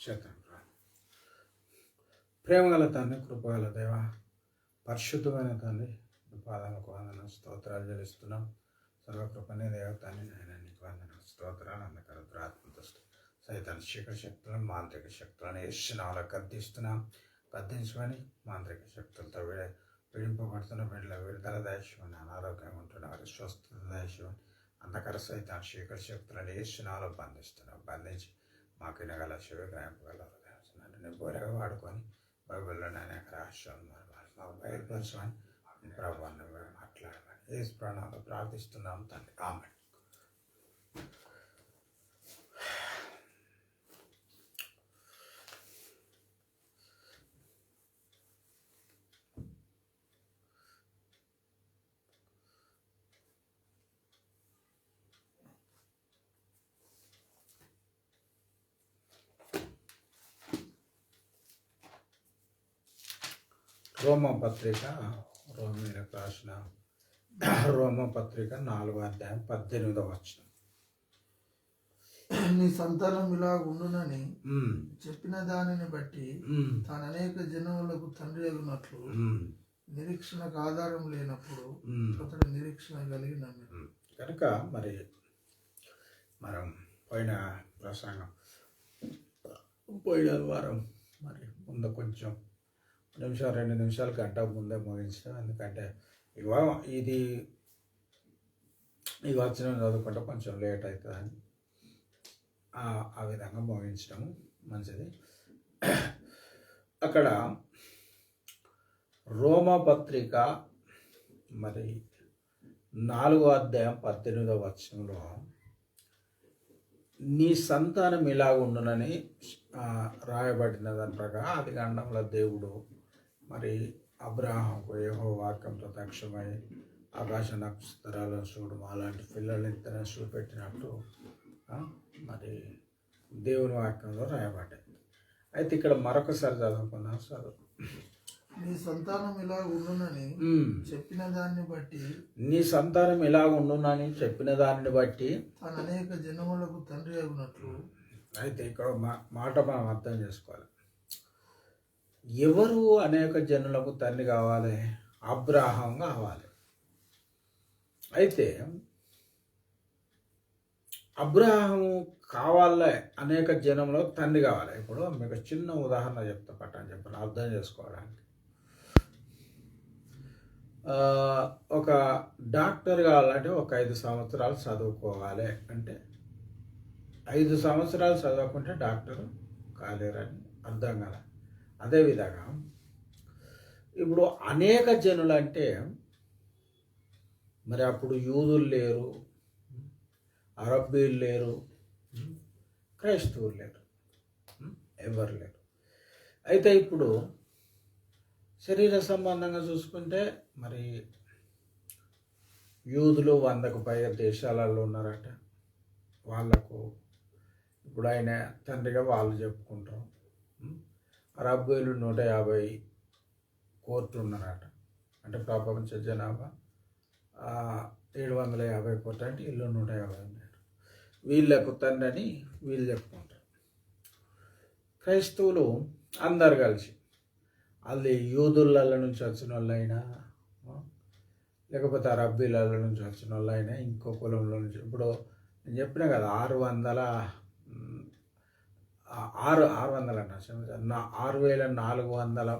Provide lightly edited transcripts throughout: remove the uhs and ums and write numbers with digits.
క్షేత్రం. ప్రేమగల తండ్రి, కృపగల దేవ, పరిశుద్ధమైన తండ్రి, పాదాలకు వందన స్తోత్రాలు చెల్లిస్తున్నాం. సర్వకృపనే దేవతాన్ని నాయన నీకు వందన స్తోత్రాలు. అంధకార దురాత్మతో సైతాన్ చీకటి శక్తులను, మాంత్రిక శక్తులను యెషునామములో గద్దిస్తున్నాం. గద్దించమని మాంత్రిక శక్తులతో విడింపబడుతున్న బిడ్డల విడుదల దయచేయమని, అనారోగ్యంగా ఉంటున్న వారి స్వస్థత దయచేయమని, అంధకార సైతాన్ చీకటి శక్తులను యెషునామములో బంధిస్తున్నాం. బంధించి మాకు వినగల చెవి గ్రహింపగల నేను బోరగా వాడుకొని బైబిల్లోని అనేక రహస్యాలు మాకు బయలుపరచమని ప్రభుత్వాన్ని మాట్లాడమని యేసు ప్రాణాలు ప్రార్థిస్తున్నాం తండ్రి. ఆమేన్. రోమపత్రిక రోమీలకు రాసిన రోమపత్రిక 4వ అధ్యాయం 18వ వచనం. నీ సంతానం ఇలా ఉండునని చెప్పిన దానిని బట్టి తాను అనేక జనములకు తండ్రి అగినట్లు నిరీక్షణకు ఆధారం లేనప్పుడు అతడు నిరీక్షణ కలిగి నమ్మిన. కనుక మరి మనం పోయిన వారం మరి ముందు కొంచెం 2 నిమిషాలు గంట ముందే ముగించాం. ఎందుకంటే ఇది ఈ వచనం చదువుకుంటే కొంచెం లేట్ అవుతుందని ఆ విధంగా ముగించడం మంచిది. అక్కడ రోమపత్రిక మరి 4వ అధ్యాయం 18వ వచనంలో నీ సంతానం ఇలా ఉండునని రాయబడిన దాని ప్రకారం ఆది కాండంలో దేవుడు మరి అబ్రాహాముకు యెహోవా వాక్యంతో దక్షమై ఆకాశ నక్షత్రాలను చూడు అలాంటి పిల్లల్ని చూపెట్టినట్టు మరి దేవుని వాక్యంలో రాయబడ్డాయి. అయితే ఇక్కడ మరొకసారి చదువుకున్నాం. నీ సంతానం ఇలా ఉండునని చెప్పిన దాన్ని బట్టి నీ సంతానం ఇలా ఉండునని చెప్పిన దానిని బట్టి తాను అనేక జనములకు తండ్రి అగినట్లు. అయితే ఇక్కడ మాట మనం అర్థం చేసుకోవాలి. ఎవరు అనేక జనులకు తండ్రి కావాలి? అబ్రాహాం కావాలి. అయితే అబ్రాహాము కావాలే అనేక జనంలో తండ్రి కావాలి. ఇప్పుడు మీకు చిన్న ఉదాహరణ చెప్తా పట్టని చెప్పాను అర్థం చేసుకోవడానికి. ఒక డాక్టర్ కావాలంటే ఒక 5 సంవత్సరాలు చదువుకోవాలి. అంటే 5 సంవత్సరాలు చదవకుంటే డాక్టర్ కాలేరని అర్థం కదా. అదేవిధంగా ఇప్పుడు అనేక జనులు అంటే మరి అప్పుడు యూదులు లేరు, అరబ్బీలు లేరు, క్రైస్తవులు లేరు, ఎవరు లేరు. అయితే ఇప్పుడు శరీర సంబంధంగా చూసుకుంటే మరి యూదులు 100కు పైగా దేశాలలో ఉన్నారట. వాళ్ళకు ఇప్పుడు ఆయన తండ్రిగా వాళ్ళు చెప్పుకుంటారు. అరబ్బీలు 150 కోట్లు ఉన్నారట. అంటే ప్రపంచ జనాభా 750 కోట్లు. అంటే ఇల్లు 150 ఉన్నారు. వీళ్ళకు తండ్రి అని వీళ్ళు చెప్పుకుంటారు. క్రైస్తవులు అందరు కలిసి అది యూదుల నుంచి వచ్చిన వాళ్ళైనా లేకపోతే అరబ్బీల నుంచి వచ్చిన వాళ్ళైనా ఇంకో కులంలో నుంచి. ఇప్పుడు నేను చెప్పిన కదా 6,400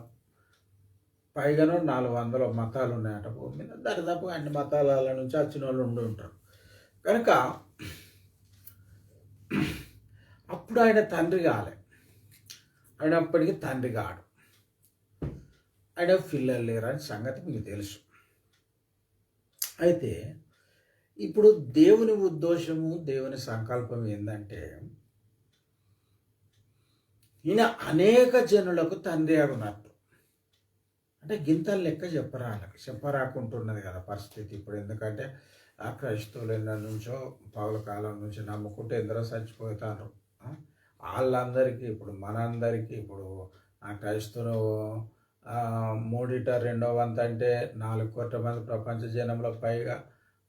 పైగానో 400 మతాలు ఉన్నాయట భూమి మీద. దరిదాపు అన్ని మతాల నుంచి వచ్చిన వాళ్ళు ఉండి ఉంటారు. కనుక అప్పుడు ఆయన తండ్రి కాలే. ఆయన అప్పటికి తండ్రి కాడు. ఆయన పిల్లలు లేరని సంగతి మీకు తెలుసు. అయితే ఇప్పుడు దేవుని ఉద్దేశము, దేవుని సంకల్పం ఏంటంటే ఈయన అనేక జనులకు తండ్రి అగునట్టు. అంటే గింతలు లెక్క చెప్పరాకుంటున్నది కదా పరిస్థితి ఇప్పుడు. ఎందుకంటే ఆ క్రైస్తవులు ఎన్నో నుంచో పౌల కాలం నుంచి నమ్ముకుంటే ఎందరో చచ్చిపోతారు. వాళ్ళందరికీ ఇప్పుడు మనందరికీ ఇప్పుడు ఆ క్రైస్తవులు 2/3 వంతు అంటే 4 కోట్ల మంది ప్రపంచ జనంలో పైగా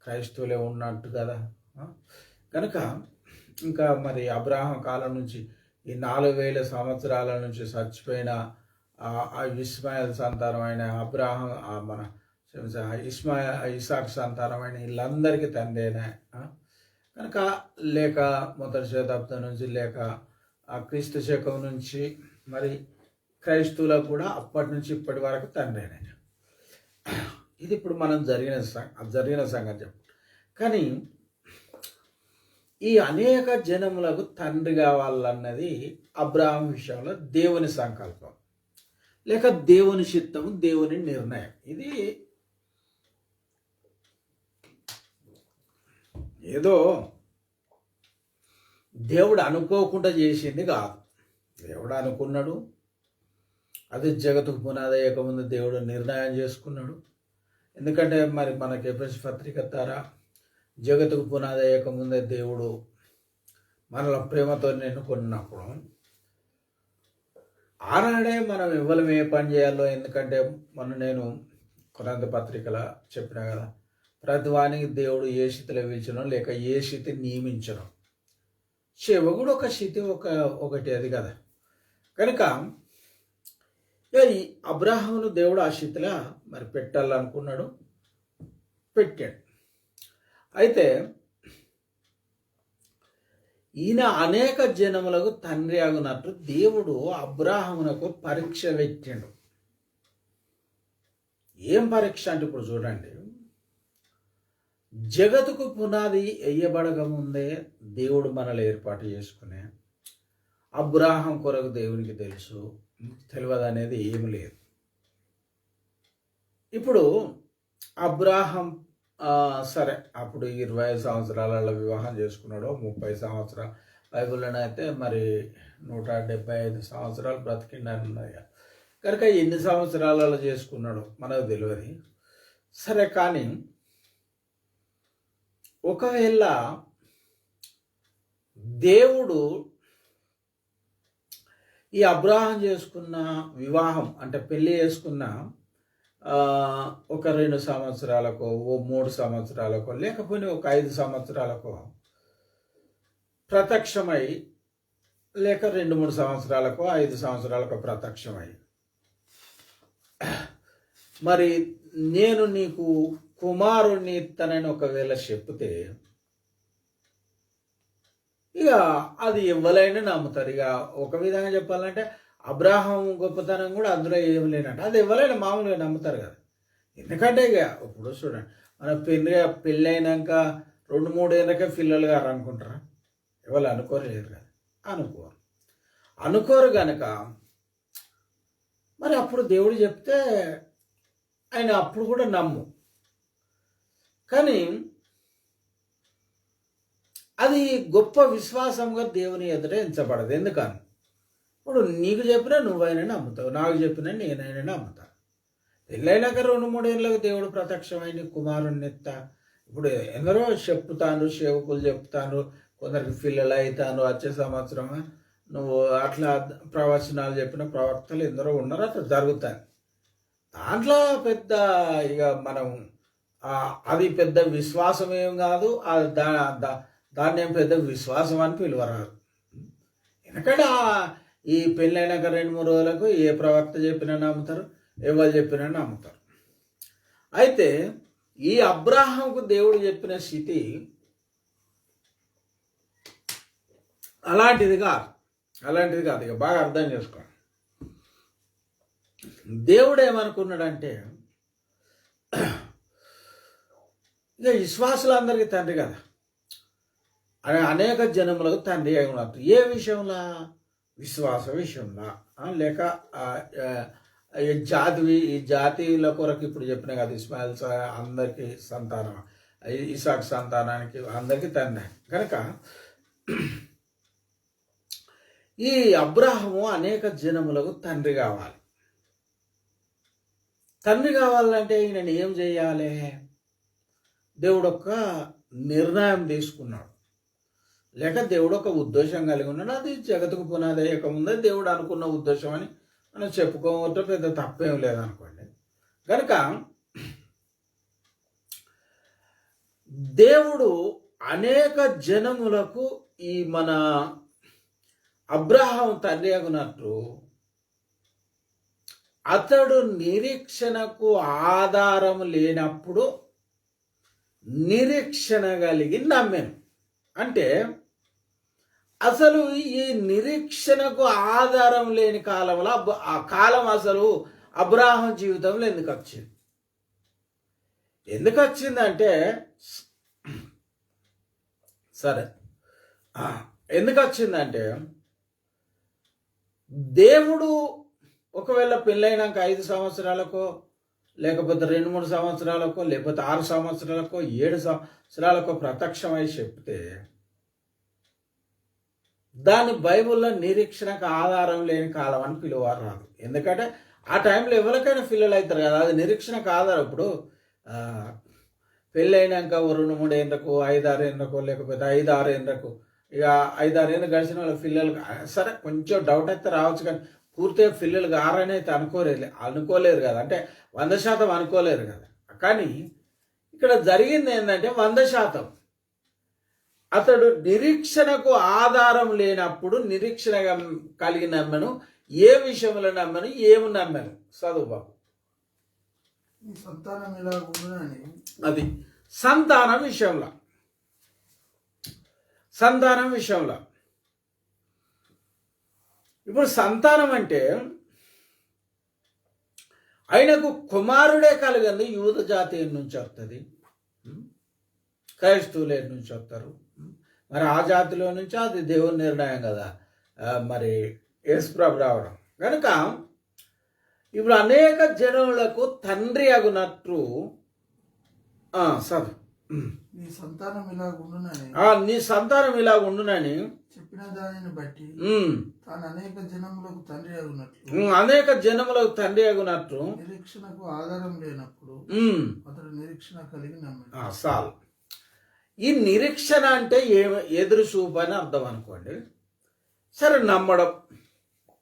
క్రైస్తవులే ఉన్నట్టు కదా. కనుక ఇంకా మరి అబ్రాహాం కాలం నుంచి ఈ 4000 సంవత్సరాల నుంచి చచ్చిపోయిన ఆ ఇస్మాయిల్ సంతానమైన అబ్రాహం మన ఇసాక్ సంతానమైన వీళ్ళందరికీ తండ్రినే కనుక, లేక మొదటి శతాబ్దం నుంచి లేక ఆ క్రీస్తు శకం నుంచి మరి క్రైస్తవులకు కూడా అప్పటి నుంచి ఇప్పటి వరకు తండ్రినే. ఇది ఇప్పుడు మనం జరిగిన సంగతి. కానీ ఈ అనేక జనములకు తండ్రి కావాలన్నది అబ్రాహాం విషయంలో దేవుని సంకల్పం, లేక దేవుని చిత్తము, దేవుని నిర్ణయం. ఇది ఏదో దేవుడు అనుకోకుండా చేసింది కాదు. దేవుడు అనుకున్నాడు, అది జగత్తుకు పునాది అయ్యకముందు దేవుడు నిర్ణయం చేసుకున్నాడు. ఎందుకంటే మరి మనకి ఎఫెసీ పత్రిక ద్వారా జగత్తుకు పునాది అయ్యకముందే దేవుడు మనల ప్రేమతో ఎన్నుకున్నప్పుడు ఆనాడే మనం ఇవ్వలం ఏ పని చేయాలో. ఎందుకంటే నేను కొరంథీ పత్రికల చెప్పినా కదా, ప్రతి వానికి దేవుడు ఏ స్థితిలో పిలిచడం లేక ఏ స్థితి నియమించడం. సేవకుడు ఒక స్థితి ఒకటి అది కదా. కనుక ఈ అబ్రాహామును దేవుడు ఆ స్థితిలో మరి పెట్టాలనుకున్నాడు, పెట్టాడు. అయితే ఈయన అనేక జనములకు తండ్రి అగునట్టు దేవుడు అబ్రాహామునకు పరీక్ష పెట్టాడు. ఏం పరీక్ష అంటే ఇప్పుడు చూడండి, జగతుకు పునాది వేయబడక ముందే దేవుడు మనల్ని ఏర్పాటు చేసుకునే అబ్రాహాం కొరకు దేవునికి తెలుసు, తెలియదు అనేది ఏమి లేదు. ఇప్పుడు అబ్రాహాం సరే అప్పుడు 25 సంవత్సరాలలో వివాహం చేసుకున్నాడు, 30 సంవత్సరాలు బైబిల్లోనే అయితే మరి 175 సంవత్సరాలు బ్రతికిండని ఉన్నది. కనుక ఎన్ని సంవత్సరాలలో చేసుకున్నాడు మనకు తెలియదు. సరే, కానీ ఒకవేళ దేవుడు ఈ అబ్రాహాం చేసుకున్న వివాహం అంటే పెళ్లి చేసుకున్న ఒక 2 సంవత్సరాలకో, 3 సంవత్సరాలకో, లేకపోతే ఒక 5 సంవత్సరాలకో ప్రత్యక్షమై, లేక 2-3 సంవత్సరాలకో 5 సంవత్సరాలకో ప్రత్యక్షమై, మరి నేను నీకు కుమారుణ్ణి ఇస్తానని ఒకవేళ చెప్తే ఇక అది ఎవరైనా నమ్ముతారు. ఇక ఒక విధంగా చెప్పాలంటే అబ్రాహాం గొప్పతనం కూడా అందులో ఏమి లేనట్టు అది ఎవరైనా మామూలుగా నమ్ముతారు కదా. ఎందుకంటే ఇక ఇప్పుడు చూడండి, మన పెళ్ళైనాక 2-3 ఏళ్ళకే పిల్లలు గారు అనుకుంటారా? ఎవరు అనుకోలేరు కదా, అనుకోరు కనుక మరి అప్పుడు దేవుడు చెప్తే ఆయన అప్పుడు కూడా నమ్ము. కానీ అది గొప్ప విశ్వాసంగా దేవుని ఎదుట ఎంచబడదు. ఎందుకని ఇప్పుడు నీకు చెప్పినా నువ్వైనా నమ్ముతావు, నాకు చెప్పినా నేనైనా నమ్ముతాను. పెళ్ళైనాక 2-3 ఏళ్ళకు దేవుడు ప్రత్యక్షమైన కుమారుణ్ణి ఎత్తా. ఇప్పుడు ఎందరో చెప్తాను, సేవకులు చెప్తాను, కొందరికి పిల్లలు అవుతాను, వచ్చే సంవత్సరం నువ్వు అట్లా ప్రవచనాలు చెప్పిన ప్రవక్తలు ఎందరో ఉన్నారు, అట్లా జరుగుతాయి. దాంట్లో పెద్ద ఇక మనం అది పెద్ద విశ్వాసం ఏం కాదు, దాన్ని ఏం పెద్ద విశ్వాసం అని పిలువరాదు. ఎందుకంటే ఈ పెళ్ళైనాక 2-3 రోజులకు ఏ ప్రవక్త చెప్పినా నమ్ముతారు, ఎవరు చెప్పినా నమ్ముతారు. అయితే ఈ అబ్రాహాంకు దేవుడు చెప్పిన స్థితి అలాంటిది కాదు. ఇక బాగా అర్థం చేసుకోండి. దేవుడు ఏమనుకున్నాడంటే ఇక విశ్వాసులందరికీ తండ్రి కదా, అనేక జనములకు తండ్రి అయి ఉన్నట్టు. ఏ విషయంలో? విశ్వాస విషయంలో, లేక ఈ జాతీయుల కొరకు ఇప్పుడు చెప్పిన కదా, ఇస్మాయిల్ అందరికీ సంతానం, ఇసాక్ సంతానానికి అందరికీ తండ్రి. కనుక ఈ అబ్రాహము అనేక జనములకు తండ్రి కావాలి. తండ్రి కావాలంటే ఈయనని ఏం చేయాలి? దేవుడు ఒక నిర్ణయం తీసుకున్నాడు, లేక దేవుడు ఒక ఉద్దేశం కలిగి ఉన్నాడు. అది జగత్తుకు పునాది అయ్యకముందే దేవుడు అనుకున్న ఉద్దేశం అని మనం చెప్పుకోవటం పెద్ద తప్పేం లేదనుకోండి. కనుక దేవుడు అనేక జనములకు ఈ మన అబ్రహాం తండ్రి అగునట్లు అతడు నిరీక్షణకు ఆధారం లేనప్పుడు నిరీక్షణ కలిగి నమ్మాను. అంటే అసలు ఈ నిరీక్షణకు ఆధారం లేని కాలంలో ఆ కాలం అసలు అబ్రాహం జీవితంలో ఎందుకు వచ్చిందంటే సరే ఎందుకు వచ్చిందంటే దేవుడు ఒకవేళ పెళ్ళైనాక 5 సంవత్సరాలకో లేకపోతే 2-3 సంవత్సరాలకో లేకపోతే 6 సంవత్సరాలకో 7 సంవత్సరాలకో ప్రత్యక్షమై చెప్తే దాని బైబిల్లో నిరీక్షణకు ఆధారం లేని కాలం అని పిలువారు రాదు. ఎందుకంటే ఆ టైంలో ఎవరికైనా పిల్లలు అవుతారు కదా, అది నిరీక్షణకు ఆధారం. ఇప్పుడు పెళ్ళైనాక 2-3 ఏళ్ళకు 5-6 ఏళ్ళకు లేకపోతే 5-6 ఏళ్ళకు ఇక 5-6 ఏళ్ళు గడిచిన వాళ్ళ పిల్లలు సరే కొంచెం డౌట్ అయితే రావచ్చు, కానీ పూర్తిగా పిల్లలు గారని అయితే అనుకోలేరు కదా, అంటే 100% అనుకోలేరు కదా. కానీ ఇక్కడ జరిగింది ఏంటంటే 100% అతడు నిరీక్షణకు ఆధారం లేనప్పుడు నిరీక్షణ కలిగి నమ్మను. ఏ విషయంలో నమ్మను, ఏమి నమ్మను? చదువు బాబు. సంతానం ఇలా ఉండునని, అది సంతానం విషయంలో ఇప్పుడు సంతానం అంటే ఆయనకు కుమారుడే కలగంది. యూద జాతి నుంచి వస్తుంది, క్రైస్తవుల నుంచి వస్తారు. మరి ఆ జాతిలో నుంచి అది దేవుని నిర్ణయం కదా మరి యేసుప్రభు రావడం. కనుక ఇప్పుడు అనేక జనములకు తండ్రి అగునట్లు నీ సంతానం ఇలా ఉండునని చెప్పిన దానిని బట్టి తాను అనేక జనములకు తండ్రి అగునట్లు నిరీక్షణకు ఆధారం లేనప్పుడు అతడు నిరీక్షణ కలిగి నమ్మాడు. చాలు. ఈ నిరీక్షణ అంటే ఎదురు చూపు అని అర్థం అనుకోండి. సరే, నమ్మడం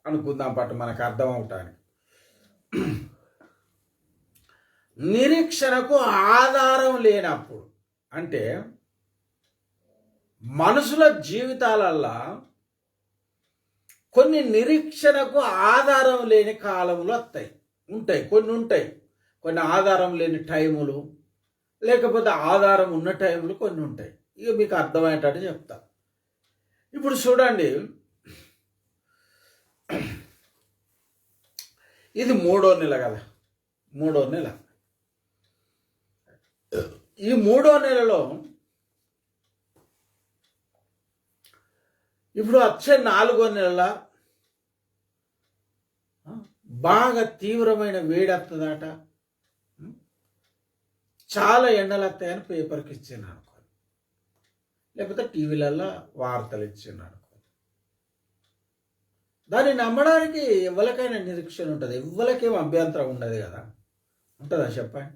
అనుకుందాం పట్టు మనకు అర్థం అవటానికి. నిరీక్షణకు ఆధారం లేనప్పుడు అంటే మనుషుల జీవితాలల్లో కొన్ని నిరీక్షణకు ఆధారం లేని కాలంలో ఉంటాయి. కొన్ని ఆధారం లేని టైములు, లేకపోతే ఆధారం ఉన్న టైములు కొన్ని ఉంటాయి. ఇక మీకు అర్థమయ్యేటట్టు చెప్తా. ఇప్పుడు చూడండి, ఇది 3వ నెల కదా, 3వ నెల. ఈ 3వ నెలలో ఇప్పుడు వచ్చే 4వ నెల బాగా తీవ్రమైన వేడి వస్తుందట, చాలా ఎండలు వస్తాయని పేపర్కి ఇచ్చాను అనుకోండి, లేకపోతే టీవీలలో వార్తలు ఇచ్చాను అనుకోండి. దాన్ని నమ్మడానికి ఎవరికైనా నిరీక్షణ ఉంటుంది, ఎవరికేం అభ్యంతరం ఉండదు కదా. ఉంటుందా చెప్పండి?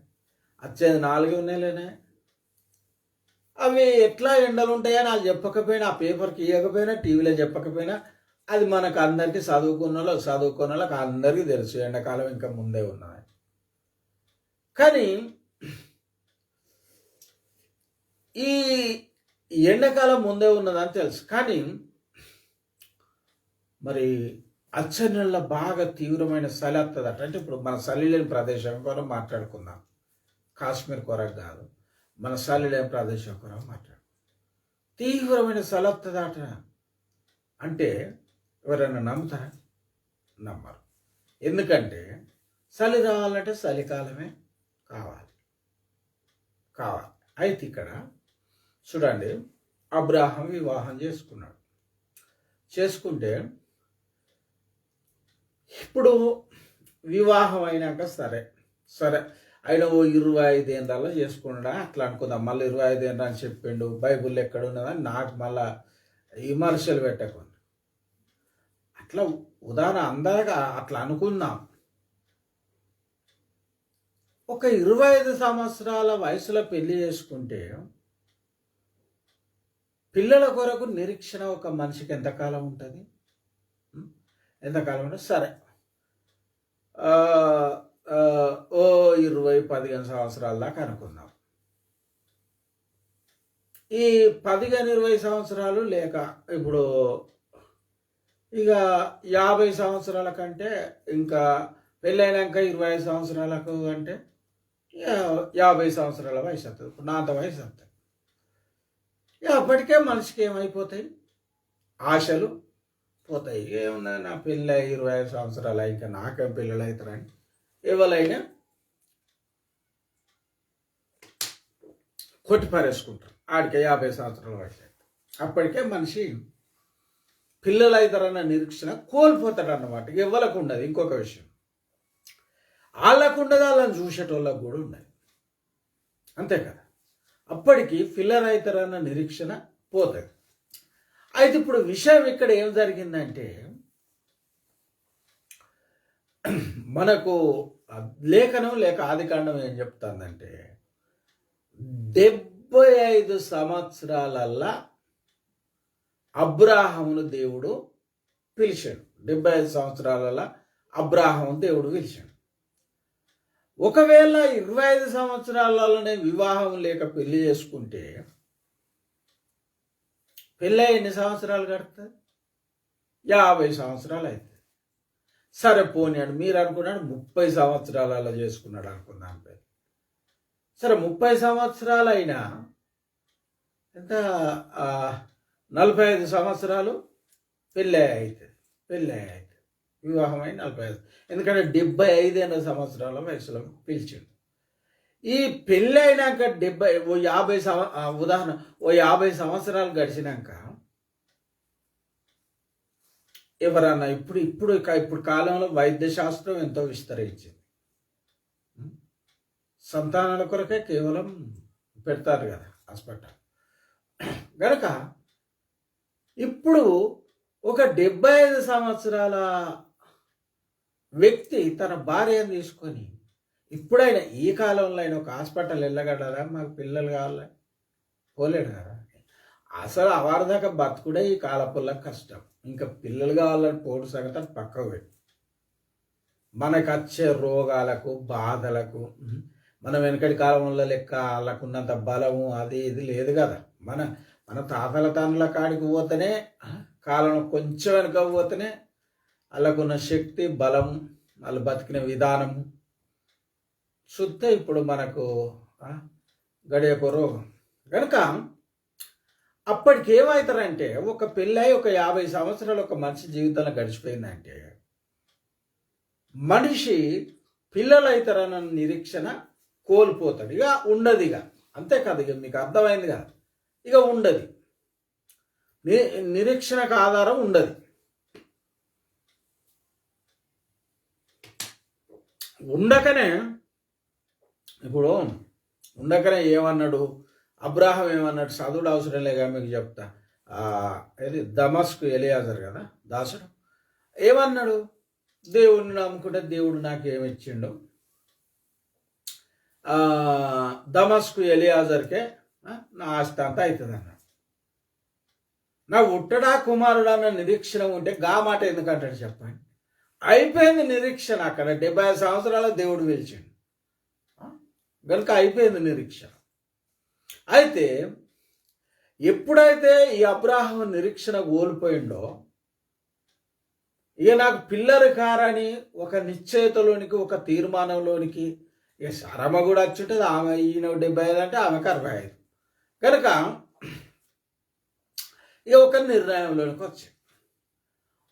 వచ్చేది 4 నెలలనే. అవి ఎట్లా ఎండలు ఉంటాయని వాళ్ళు చెప్పకపోయినా, ఆ పేపర్కి ఇవ్వకపోయినా, టీవీలో చెప్పకపోయినా, అది మనకు అందరికీ చదువుకున్న వాళ్ళకి అందరికీ తెలుసు ఎండాకాలం ఇంకా ముందే ఉన్నది. కానీ ఈ ఎండాకాలం ముందే ఉన్నదని తెలుసు. కానీ మరి వచ్చే నెలలో బాగా తీవ్రమైన చలి వస్తుందట. అంటే ఇప్పుడు మన చలి లేని ప్రదేశం కూడా మాట్లాడుకుందాం, కాశ్మీర్ కొరకు కాదు, మన చలి లేని ప్రదేశం కొరకు మాట్లాడు. తీవ్రమైన చలి వస్తుందట అంటే ఎవరైనా నమ్ముతారా? నమ్మరు. ఎందుకంటే చలి రావాలంటే చలికాలమే కావాలి. అయితే ఇక్కడ చూడండి, అబ్రాహం వివాహం చేసుకుంటే ఇప్పుడు వివాహం అయినాక సరే ఆయన 25 ఏళ్ళలో చేసుకున్నాడా అట్లా అనుకుందాం. మళ్ళీ 25 ఏళ్ళు అని చెప్పిండు, బైబుల్ ఎక్కడ ఉన్నదని నాకు మళ్ళా విమర్శలు పెట్టకుండా అట్లా ఉదాహరణ అందరిగా అట్లా అనుకుందాం. ఒక 25 సంవత్సరాల వయసులో పెళ్లి చేసుకుంటే పిల్లల కొరకు నిరీక్షణ ఒక మనిషికి ఎంతకాలం ఉంటుంది? సరే, 20-15 సంవత్సరాల దాకా అనుకుందాం. ఈ 15-20 సంవత్సరాలు లేక ఇప్పుడు ఇక 50 సంవత్సరాల కంటే ఇంకా పెళ్ళైనాక 25 సంవత్సరాలకు అంటే ఇక 50 సంవత్సరాల వయసు వస్తుంది. ఇప్పుడు నా అంత వయసు వస్తుంది. ఇక అప్పటికే మనిషికి ఏమైపోతాయి, ఆశలు పోతాయి. ఏమున్నది, నా పెళ్ళి 25 సంవత్సరాలు ఇంకా నాకేం పిల్లలు అవుతారని ఎవరైనా కొట్టిపారేసుకుంటారు. ఆడికే 50 సంవత్సరాల వయసు అవుతుంది. అప్పటికే మనిషి పిల్లలు అవుతారన్న నిరీక్షణ కోల్పోతాడు అన్నమాట. ఎవరికి ఉండదు. ఇంకొక విషయం, వాళ్ళకు ఉండదు, వాళ్ళని చూసేటోళ్ళకు కూడా ఉండదు. అంతే కదా. అప్పటికి పిల్లలు అవుతారన్న నిరీక్షణ పోతుంది. అయితే ఇప్పుడు విషయం ఇక్కడ ఏం జరిగిందంటే, మనకు లేఖనం లేక ఆదికాండం ఏం చెప్తుందంటే 75 సంవత్సరాలల్లా అబ్రాహామును దేవుడు పిలిచాడు. 75 సంవత్సరాలలో అబ్రాహాము దేవుడు పిలిచాడు. ఒకవేళ 25 సంవత్సరాలలోనే వివాహం లేక పెళ్లి చేసుకుంటే పెళ్ళి ఎన్ని సంవత్సరాలు గడుతుంది? 50 సంవత్సరాలు అవుతుంది. సరే పోనీయాడు, మీరు అనుకున్నాడు 30 సంవత్సరాలలో చేసుకున్నాడు అనుకుందాం. సరే 30 సంవత్సరాలు అయినా ఎంత, 45 సంవత్సరాలు పెళ్ళి అవుతుంది. వివాహం అయి 45, ఎందుకంటే 75 సంవత్సరాల వయసులో పిలిచాడు. ఈ పెళ్ళి అయినాక 50 సంవత్సరాలు గడిచినాక ఎవరన్నా ఇప్పుడు కాలంలో వైద్య శాస్త్రం ఎంతో విస్తరించింది. సంతానాల కొరకే కేవలం పెడతారు కదా హాస్పిటల్. గనక ఇప్పుడు ఒక 75 సంవత్సరాల వ్యక్తి తన భార్యను తీసుకొని ఇప్పుడైనా ఈ కాలంలో అయినా ఒక హాస్పిటల్ వెళ్ళగలరా? మాకు పిల్లలు కావాలి, పోలేడు కదా. అసలు అవార్దాకా బతుకుడే ఈ కాలపుల్లకు కష్టం. ఇంకా పిల్లలు కావాలని పోటు సంగతి పక్కకు పెట్టి మనకు వచ్చే రోగాలకు బాధలకు మనం వెనకటి కాలంలో లెక్క వాళ్ళకున్నంత బలము అది ఇది లేదు కదా. మన తాతల తండ్రుల కాడికి పోతేనే, కాలం కొంచెం వెనక పోతేనే వాళ్ళకున్న శక్తి, బలం, వాళ్ళు బతికిన విధానం చూస్తే ఇప్పుడు మనకు గడియకు రోగం. కనుక అప్పటికి ఏమవుతారంటే, ఒక పెళ్ళై ఒక 50 సంవత్సరాలు ఒక మనిషి జీవితంలో గడిచిపోయిందంటే మనిషి పిల్లలు అవుతారన్న నిరీక్షణ కోల్పోతాడు. ఇక ఉండదు. ఇక అంతే కదా. ఇక మీకు అర్థమైంది కదా. ఇక ఉండదు, నిరీక్షణకు ఆధారం ఉండదు. ఉండకనే ఏమన్నాడు అబ్రాహం, ఏమన్నాడు? చదువుడు అవసరం లేక మీకు చెప్తా. ఇది దమస్కు ఎలియాజర్ కదా దాసుడు, ఏమన్నాడు? దేవుడిని నమ్ముకుంటే దేవుడు నాకు ఏమిచ్చిండు, దమస్కు ఎలియాజర్కే నా ఆస్తి అంతా అవుతుంది అన్నాడు. నా ఉట్టడా కుమారుడు అన్న నిరీక్షణ ఉంటే గా మాట ఎందుకంటాడు చెప్పండి? అయిపోయింది నిరీక్షణ. అక్కడ 75 సంవత్సరాల దేవుడు పిలిచిండు కనుక అయిపోయింది నిరీక్షణ. అయితే ఎప్పుడైతే ఈ అబ్రాహం నిరీక్షణ కోల్పోయిండో, ఇక నాకు పిల్లలు కారని ఒక నిశ్చయితలోనికి, ఒక తీర్మానంలోనికి ఇక శరమ కూడా వచ్చుంటుంది. ఆమె ఈయన 75 అంటే ఆమెకు 65. కనుక ఇక ఒక నిర్ణయంలోనికి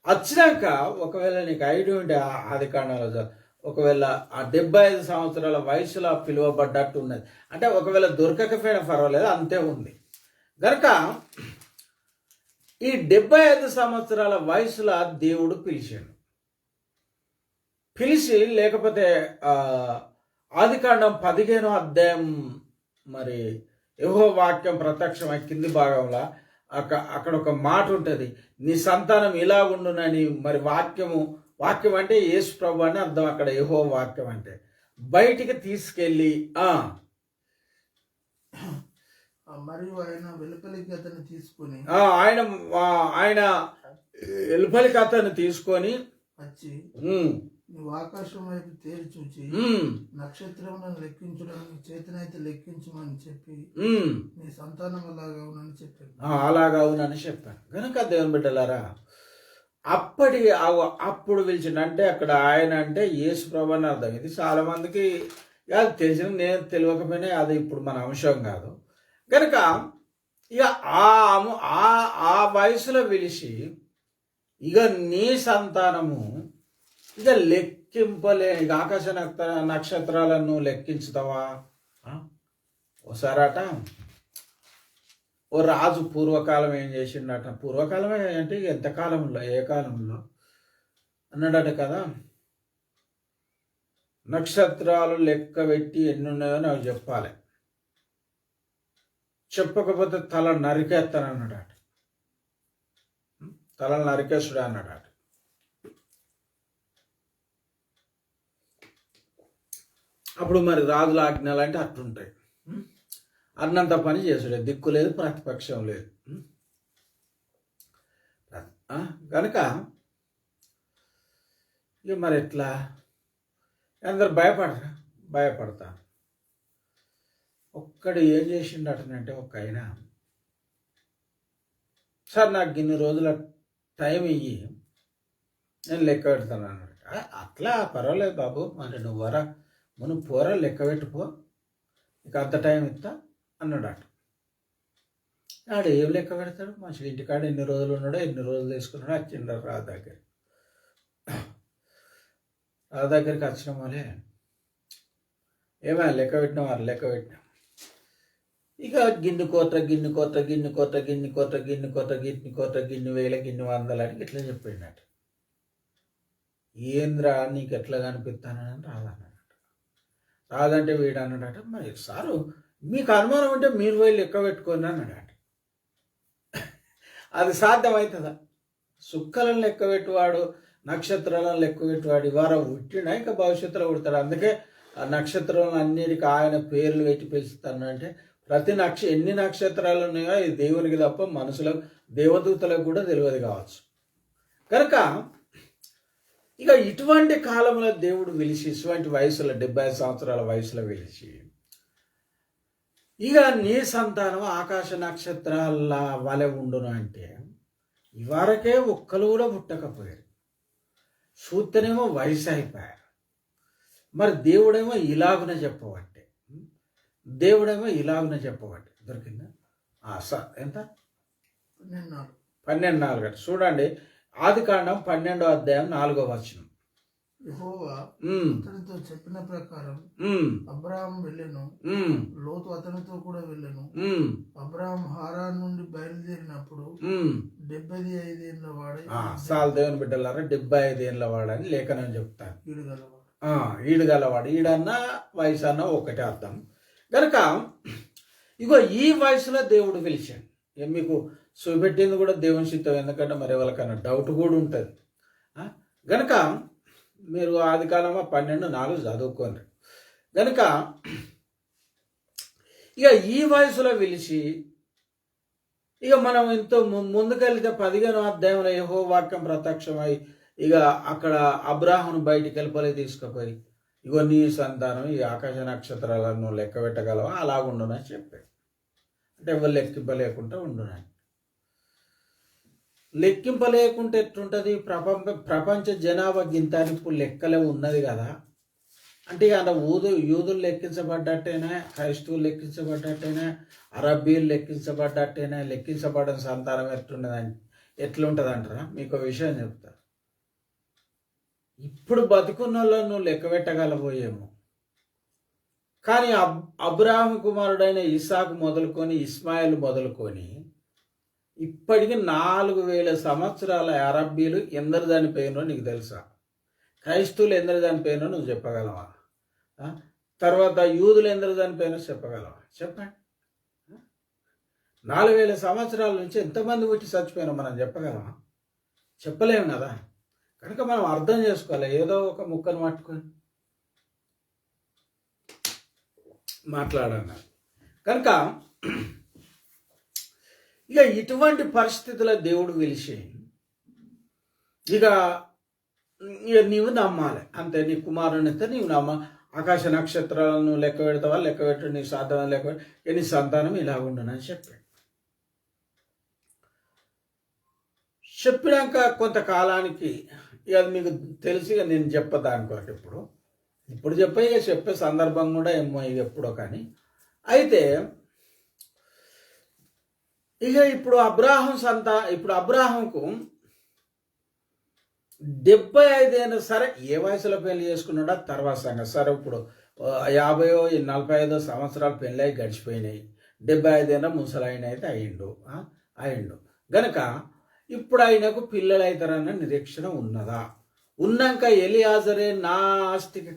వచ్చినాక ఒకవేళ నీకు ఐడియా ఉంటే ఆది కాండంలో ఒకవేళ ఆ 75 సంవత్సరాల వయసులో పిలువబడ్డట్టు ఉన్నది అంటే, ఒకవేళ దొరకకపోయినా పర్వాలేదు, అంతే ఉంది. కనుక ఈ 75 సంవత్సరాల వయసులో దేవుడు పిలిచి లేకపోతే ఆదికాండం 15వ అధ్యాయం మరి యెహోవా వాక్యం ప్రత్యక్షమై కింది భాగంలో అక్కడ ఒక మాట ఉంటుంది, నీ సంతానం ఇలా ఉండునని. మరి వాక్యం అంటే యేసు ప్రభు అని అర్థం. అక్కడ యెహోవా వాక్యం అంటే బయటికి తీసుకెళ్ళి మరియు ఆయన వెలుపలికి అతన్ని తీసుకొని ఆయన వెలుపలికి అతన్ని తీసుకొని వచ్చి నువ్వు ఆకాశం వైపు తేరి చూచి నక్షత్రములను లెక్కించడానికి చేతనైతే లెక్కించమని చెప్పి నీ సంతానం అలాగా అవునని చెప్పాను. అలాగా అవునని చెప్పాను. కనుక దేవుని బిడ్డలారా, అప్పుడు పిలిచిండు అంటే అక్కడ ఆయన అంటే యేసు ప్రభు అని అర్థం. ఇది చాలా మందికి అది తెలిసిన నేను తెలియకపోయినా అది ఇప్పుడు మన అంశం కాదు కనుక ఇక ఆ వయసులో పిలిచి ఇక నీ సంతానము ఇక ఇక ఆకాశ నక్షత్రాలను లెక్కించుతావా ఒకసారట ఓ రాజు పూర్వకాలం ఏం చేసిండట పూర్వకాలమే అంటే ఎంత కాలంలో ఏ కాలంలో అన్నాడట కదా నక్షత్రాలు లెక్క పెట్టి ఎన్ని ఉన్నాయో నాకు చెప్పాలి చెప్పకపోతే తల నరికేస్తాను అన్నాడట తల నరికేసుడు అన్నాడట అప్పుడు మరి రాజుల ఆజ్ఞలు అంటే అట్లుంటాయి అన్నంత పని చేసుడే దిక్కు లేదు ప్రతిపక్షం లేదు కనుక ఇక మరి ఎట్లా అందరు భయపడతారు ఒక్కడు ఏం చేసిండటనంటే ఒక ఆయన సార్ నాకు ఇన్ని రోజుల టైం ఇయ్యి నేను లెక్క పెడతాను అన్నాడు అట్లా పర్వాలేదు బాబు మరి నువ్వు పోరా లెక్క పెట్టుకో నీకు అంత టైం ఇస్తా అన్నాడట ఆడు ఏం లెక్క పెడతాడు మంచిగా ఇంటికాడ ఎన్ని రోజులు ఉన్నాడో ఎన్ని రోజులు తీసుకున్నాడో వచ్చిండ రాజు దగ్గరికి వచ్చిన వాళ్ళే ఏమైనా లెక్క పెట్టినాం ఇక గిన్ని వేల గిన్ని వందలు అని ఇట్లా చెప్పిండట ఏంద్రా నీకు ఎట్లా కనిపిస్తానని రాదన్నాడట రాదంటే వీడు అన్నాడట మరి సారు మీకు అనుమానం ఉంటే మీరు పోయి లెక్క పెట్టుకోండి అన్నాడట అది సాధ్యమవుతుందా సుక్కలను లెక్క పెట్టువాడు నక్షత్రాలను లెక్క పెట్టువాడు ఇవాళ పుట్టినా ఇంకా భవిష్యత్తులో పుడతాడు అందుకే ఆ నక్షత్రాలను అన్నిటికీ ఆయన పేర్లు పెట్టి పిలుస్తాను అంటే ప్రతి ఎన్ని నక్షత్రాలు ఉన్నాయో ఇది దేవునికి తప్ప మనుషులకు దేవదూతలకు కూడా తెలియదు కావచ్చు కనుక ఇక ఇటువంటి కాలంలో దేవుడు వెలిసి ఇటువంటి వయసులో 70 సంవత్సరాల వయసులో వెలిసి ఇక నీ సంతానం ఆకాశ నక్షత్రాల వలె ఉండును అంటే ఇవరకే ఒక్కరు కూడా పుట్టకపోయారు సూత్తనేమో వయసు అయిపోయారు మరి దేవుడేమో ఇలాగున చెప్పబట్టే దొరికిందా ఎంత 12:4 చూడండి ఆదికాండం 12వ అధ్యాయం 4వ వచనం యెహోవా అతనితో చెప్పిన ప్రకారం అబ్రహాం వెళ్ళెను లోతు అతనితో కూడా వెళ్ళెను అబ్రహాం హారాన్ నుండి బయలుదేరినప్పుడు 75 ఏళ్ల వాడై సాల్ దేవుని బిడ్డలారా 75 ఏళ్ల వాడని లేఖనం చెప్తాను ఈడుగలవాడు ఈడన్నా వయసు అన్న ఒకటే అర్థం కనుక ఇగో ఈ వయసులో దేవుడు పిలిచాడు మీకు చూపెట్టింది కూడా దేవుని చిత్తం ఎందుకంటే మరి ఎవరికైనా డౌట్ కూడా ఉంటుంది గనక మీరు ఆదికాలమా 12:4 చదువుకోండి గనక ఇక ఈ వయసులో పిలిచి ఇక మనం ఎంతో ముందుకెళ్తే 15వ అధ్యాయంలో యెహోవా వాక్యం ప్రత్యక్షమై ఇక అక్కడ అబ్రాహామును బయటికి వెళ్ళిపోయి తీసుకుపోయి ఇగో నీ సంతానం ఈ ఆకాశ నక్షత్రాలను లెక్క పెట్టగలవా అలాగుండునని చెప్పాడు అంటే ఎవరు లెక్కింపలేకుండా ఉండునని లెక్కింపలేకుంటే ఎట్లుంటుంది ప్రపంచ జనాభా గింతానికి ఇప్పుడు లెక్కలే ఉన్నది కదా అంటే అలా యూదులు లెక్కించబడ్డట్టేనా క్రైస్తవులు లెక్కించబడ్డట్టేనా అరబ్బీలు లెక్కించబడ్డట్టేనా లెక్కించబడని సంతానం ఎట్లుంటుంది అంటారా మీకు విషయం చెప్తా ఇప్పుడు బతుకున్న వాళ్ళను నువ్వు లెక్క పెట్టగలబోయేమో కానీ అబ్రాహాము కుమారుడైన ఇసాకు మొదలుకొని ఇస్మాయిల్ మొదలుకొని ఇప్పటికి 4000 సంవత్సరాల అరబ్బీలు ఎందరు చనిపోయినో నీకు తెలుసా క్రైస్తవులు ఎందరు చనిపోయినో నువ్వు చెప్పగలవా తర్వాత యూదులు ఎందరు చనిపోయినో చెప్పగలవా చెప్పండి 4000 సంవత్సరాల నుంచి ఎంతమంది వచ్చి చచ్చిపోయినా మనం చెప్పగలమా చెప్పలేము కదా కనుక మనం అర్థం చేసుకోవాలి ఏదో ఒక ముక్కను పట్టుకొని మాట్లాడాలి కనుక ఇక ఇటువంటి పరిస్థితుల్లో దేవుడు పిలిచి ఇక నీవు నమ్మాలి అంతే నీ కుమారుని అయితే నీవు ఆకాశ నక్షత్రాలను లెక్క పెడతావా లెక్క పెట్టు నీ సాధన లెక్క నీ సంతానం ఇలా ఉండనని చెప్పాడు చెప్పినాక కొంతకాలానికి ఇక అది మీకు తెలిసి ఇక నేను చెప్పదాని కొరకు ఇప్పుడు చెప్పే సందర్భం కూడా ఏమో ఇక ఎప్పుడో కానీ అయితే ఇక ఇప్పుడు అబ్రాహంకు 75 అయినా సరే ఏ వయసులో పెళ్లి చేసుకున్నాడో తర్వాత సంగతి. సరే ఇప్పుడు 50 45 సంవత్సరాలు పెళ్ళి అయి గడిచిపోయినాయి. 75 అయినా ముసలాయన అయితే అయిండు గనక ఇప్పుడు ఆయనకు పిల్లలు అవుతారన్న నిరీక్షణ ఉన్నదా? ఉన్నాక ఎలియాజరే నా ఆస్తికి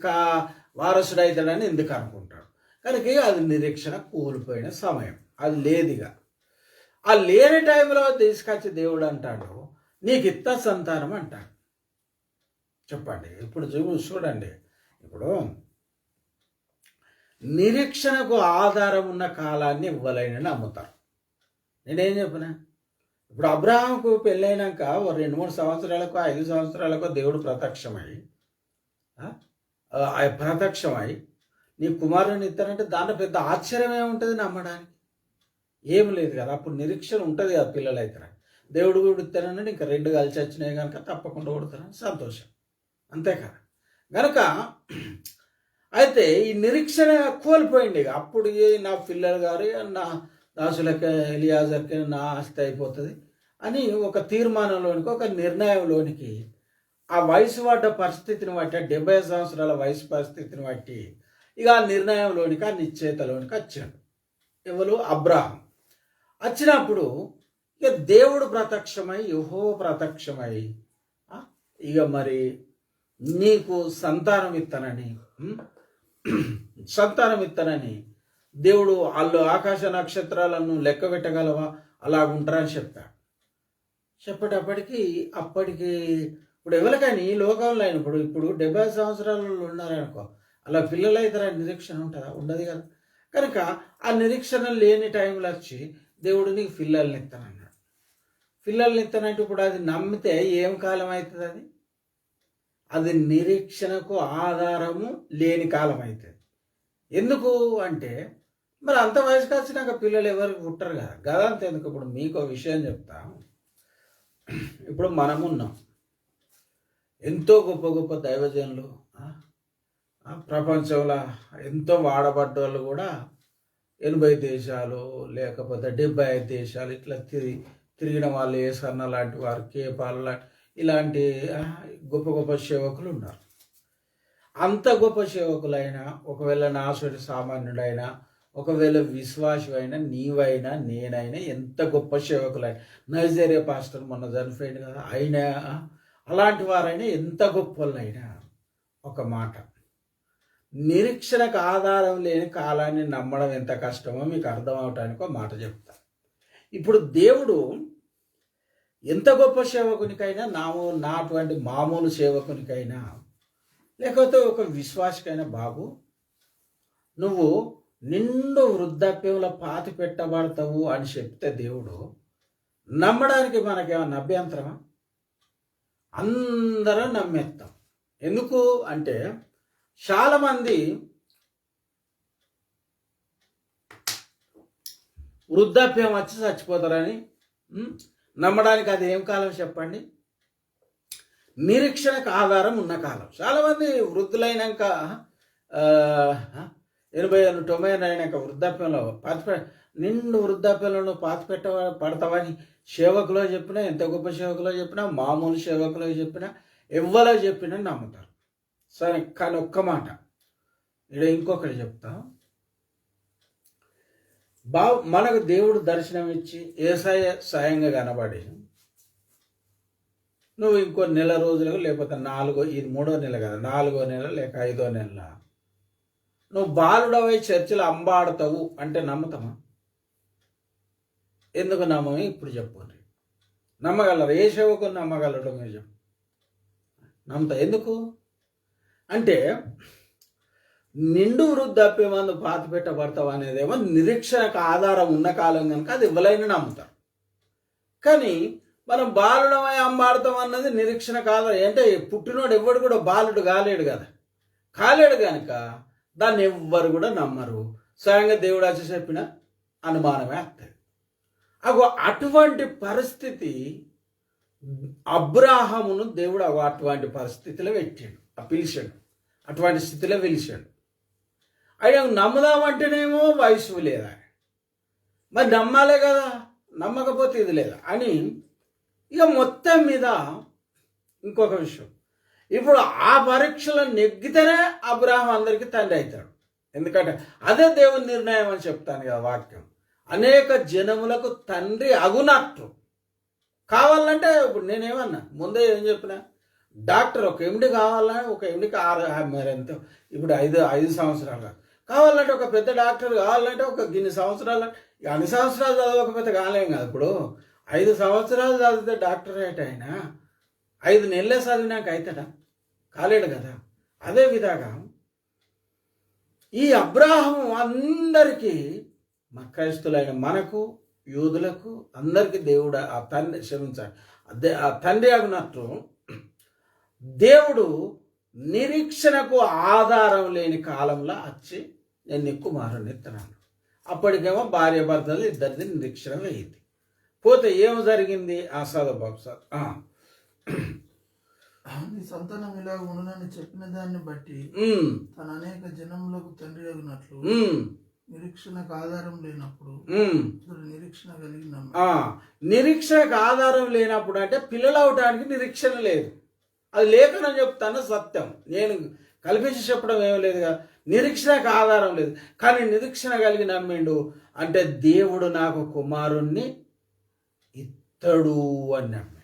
వారసుడు అవుతాడని ఎందుకు అనుకుంటాడు? కనుక అది నిరీక్షణ కోల్పోయిన సమయం. అది లేదుగా. ఆ లేని టైంలో తీసుకొచ్చి దేవుడు అంటాడు నీకు ఇత్త సంతానం అంటాడు. చెప్పండి ఇప్పుడు చూడండి, ఇప్పుడు నిరీక్షణకు ఆధారం ఉన్న కాలాన్ని ఇవ్వలేనని నమ్ముతారు. నేనేం చెప్పినా ఇప్పుడు అబ్రాహాంకు పెళ్ళైనాక 2-3 సంవత్సరాలకు 5 సంవత్సరాలకు దేవుడు ప్రత్యక్షమై నీ కుమారుని ఇస్తానంటే దాంట్లో పెద్ద ఆశ్చర్యం ఏముంటుంది? నమ్మడానికి ఏం లేదు కదా. అప్పుడు నిరీక్షణ ఉంటుంది కదా, పిల్లలు అవుతారని. దేవుడు కూడా ఇస్తానంటే ఇంకా 2 కలిసి వచ్చినాయి కనుక తప్పకుండా కొడతారని సంతోషం, అంతే కదా. కనుక అయితే ఈ నిరీక్షణ కోల్పోయింది. అప్పుడు నా పిల్లలు గారు నా దాసులకి ఎలియాజర్కి నా ఆస్తి అయిపోతుంది అని ఒక తీర్మానంలోనికి, ఒక నిర్ణయంలోనికి ఆ వయసు పడ్డ పరిస్థితిని బట్టి, 70 సంవత్సరాల వయసు పరిస్థితిని బట్టి ఇక ఆ నిర్ణయంలోనికి, ఆ నిశ్చయితలోనికి వచ్చాడు. ఎవరు? అబ్రాహం. వచ్చినప్పుడు ఇక దేవుడు ప్రత్యక్షమై, యెహోవా ప్రత్యక్షమై ఇక మరి నీకు సంతానం ఇస్తానని దేవుడు వాళ్ళు ఆకాశ నక్షత్రాలను లెక్క పెట్టగలవా అలాగుంటారని చెప్పాడు. చెప్పేటప్పటికి ఇప్పుడు ఎవరికని లోకంలో అయినప్పుడు ఇప్పుడు 70 సంవత్సరాలు ఉన్నారనుకో, అలా పిల్లలు అవుతారని నిరీక్షణ ఉంటుందా? ఉండదు కదా. కనుక ఆ నిరీక్షణ లేని టైంలో వచ్చి దేవుడు నీకు పిల్లల్ని ఇస్తానన్నాడు. పిల్లల్ని ఇస్తానంటే ఇప్పుడు అది నమ్మితే ఏం కాలం అవుతుంది? అది నిరీక్షణకు ఆధారము లేని కాలం అవుతుంది. ఎందుకు అంటే మరి అంత వయసుకు వచ్చినాక పిల్లలు ఎవరికి పుట్టరు కదా. గదంత ఎందుకు? ఇప్పుడు మీకు విషయం చెప్తా. ఇప్పుడు మనమున్నాం, ఎంతో గొప్ప గొప్ప దైవజనులు ప్రపంచంలో ఎంతో వాడబడ్డోళ్ళు కూడా 80 దేశాలు లేకపోతే 75 దేశాలు ఇట్లా తిరిగిన వాళ్ళు, ఏసన్న లాంటి వారు, కేపాల్ ఇలాంటి గొప్ప గొప్ప సేవకులు ఉన్నారు. అంత గొప్ప సేవకులైనా, ఒకవేళ నాసుడి సామాన్యుడైనా, ఒకవేళ విశ్వాసమైనా, నీవైనా నేనైనా, ఎంత గొప్ప సేవకులైనా, నైజీరియా పాస్టర్ మొన్న చనిపోయింది కదా, అయినా అలాంటి వారైనా, ఎంత గొప్పలైనా ఒక మాట, నిరీక్షణకు ఆధారం లేని కాలాన్ని నమ్మడం ఎంత కష్టమో మీకు అర్థం అవటానికి ఒక మాట చెప్తా. ఇప్పుడు దేవుడు ఎంత గొప్ప సేవకునికైనా, నాటువంటి మామూలు సేవకునికైనా, లేకపోతే ఒక విశ్వాసకైనా, బాబు నువ్వు నిండు వృద్ధాప్యంలో పాతి పెట్టబడతావు అని చెప్తే దేవుడు నమ్మడానికి మనకేమన్నా అభ్యంతరమా? అందరం నమ్మేస్తాం. ఎందుకు అంటే చాలామంది వృద్ధాప్యం వచ్చి చచ్చిపోతారని నమ్మడానికి అది ఏం కాలం చెప్పండి? నిరీక్షణకు ఆధారం ఉన్న కాలం. చాలామంది వృద్ధులైనాక 80 90 అయినాక వృద్ధాప్యంలో నిండు వృద్ధాప్యంలో పడతావని సేవకులో చెప్పినా, ఎంత గొప్ప సేవకులో చెప్పినా, మామూలు సేవకులో చెప్పినా, ఎవ్వరో చెప్పినా నమ్ముతారు. సరే, కానీ ఒక్క మాట ఇక్కడ ఇంకొకటి చెప్తా. మనకు దేవుడు దర్శనం ఇచ్చి యేసయ్య స్వయంగా కనబడి నువ్వు ఇంకో నెల రోజులకు, లేకపోతే ఇది 3వ నెల కదా, 4వ నెల లేక 5వ నెల నువ్వు బాలుడవై చర్చిలో అంబాడుతావు అంటే నమ్ముతామా? ఎందుకు నమ్మని ఇప్పుడు చెప్పండి. నమ్మగలరు? ఏ సేవకుని నమ్మగలడు? మీరు చెప్పు. నమ్ముతా. ఎందుకు అంటే నిండు వృద్ధాప్యం మందు పాతి పెట్టబడతావు అనేదేమో నిరీక్షణకు ఆధారం ఉన్న కాలం కనుక అది ఇవ్వలేని నమ్ముతారు. కానీ మనం బాలుడమై అంబాడతాం అన్నది నిరీక్షణ కాదు. అంటే పుట్టినోడు ఎవడు కూడా బాలుడు కాలేడు కదా. కాలేడు కనుక దాన్ని ఎవ్వరు కూడా నమ్మరు. స్వయంగా దేవుడు వచ్చి చెప్పిన అనుమానమే వస్తుంది. అటువంటి పరిస్థితి అబ్రాహామును దేవుడు అటువంటి పరిస్థితిలో పెట్టాడు, పిలిచాడు, అటువంటి స్థితిలో పిలిచాడు. ఆయన నమ్ముదామంటేనేమో వయసు లేదా, మరి నమ్మాలే కదా, నమ్మకపోతే ఇది లేదా అని ఇక మొత్తం మీద ఇంకొక విషయం, ఇప్పుడు ఆ పరీక్షలో నెగ్గితేనే అబ్రాహాం అందరికీ తండ్రి అవుతాడు. ఎందుకంటే అదే దేవుని నిర్ణయం అని చెప్తాను కదా వాక్యం. అనేక జనములకు తండ్రి అగునట్టు కావాలంటే, ఇప్పుడు నేనేమన్నా ముందే ఏం చెప్పిన, డాక్టర్ ఒక ఎండి కావాలని, ఒక ఎండికి 6 మరి ఎంత ఇప్పుడు 5 సంవత్సరాలు కావాలంటే, ఒక పెద్ద డాక్టర్ కావాలంటే ఒక గిన్ని సంవత్సరాలు, అన్ని సంవత్సరాలు చదవకపోతే కాలేం కదా. ఇప్పుడు 5 సంవత్సరాలు చదివితే డాక్టర్ అయితే ఆయన 5 నెలలే చదివినాక అవుతాడా? కాలేడు కదా. అదే విధంగా ఈ అబ్రాహము అందరికీ, క్రైస్తులైన మనకు, యూదులకు అందరికీ దేవుడు ఆ తండ్రి క్షమించాలి, ఆ తండ్రి అగునట్టు దేవుడు నిరీక్షణకు ఆధారం లేని కాలంలో వచ్చి నేను నీ కుమారుని ఎత్తున్నాను. అప్పటికేమో భార్య భర్తలు ఇద్దరిది నిరీక్షణ వేయింది. పోతే ఏం జరిగింది? ఆ సదబాబు సార్ నీ సంతానం ఇలా ఉండనని చెప్పిన దాన్ని బట్టి తన అనేక జనములకు తండ్రి అగినట్లు నిరీక్షణకు ఆధారం లేనప్పుడు నిరీక్షణ కలిగిన నిరీక్షణకు ఆధారం లేనప్పుడు అంటే పిల్లలు అవడానికి నిరీక్షణ లేదు. అది లేఖనం చెప్తాను, సత్యం, నేను కల్పించి చెప్పడం ఏమీ లేదు కదా. నిరీక్షణకు ఆధారం లేదు, కానీ నిరీక్షణ కలిగి నమ్మిండు. అంటే దేవుడు నాకు కుమారుణ్ణి ఇత్తడు అని నమ్మి,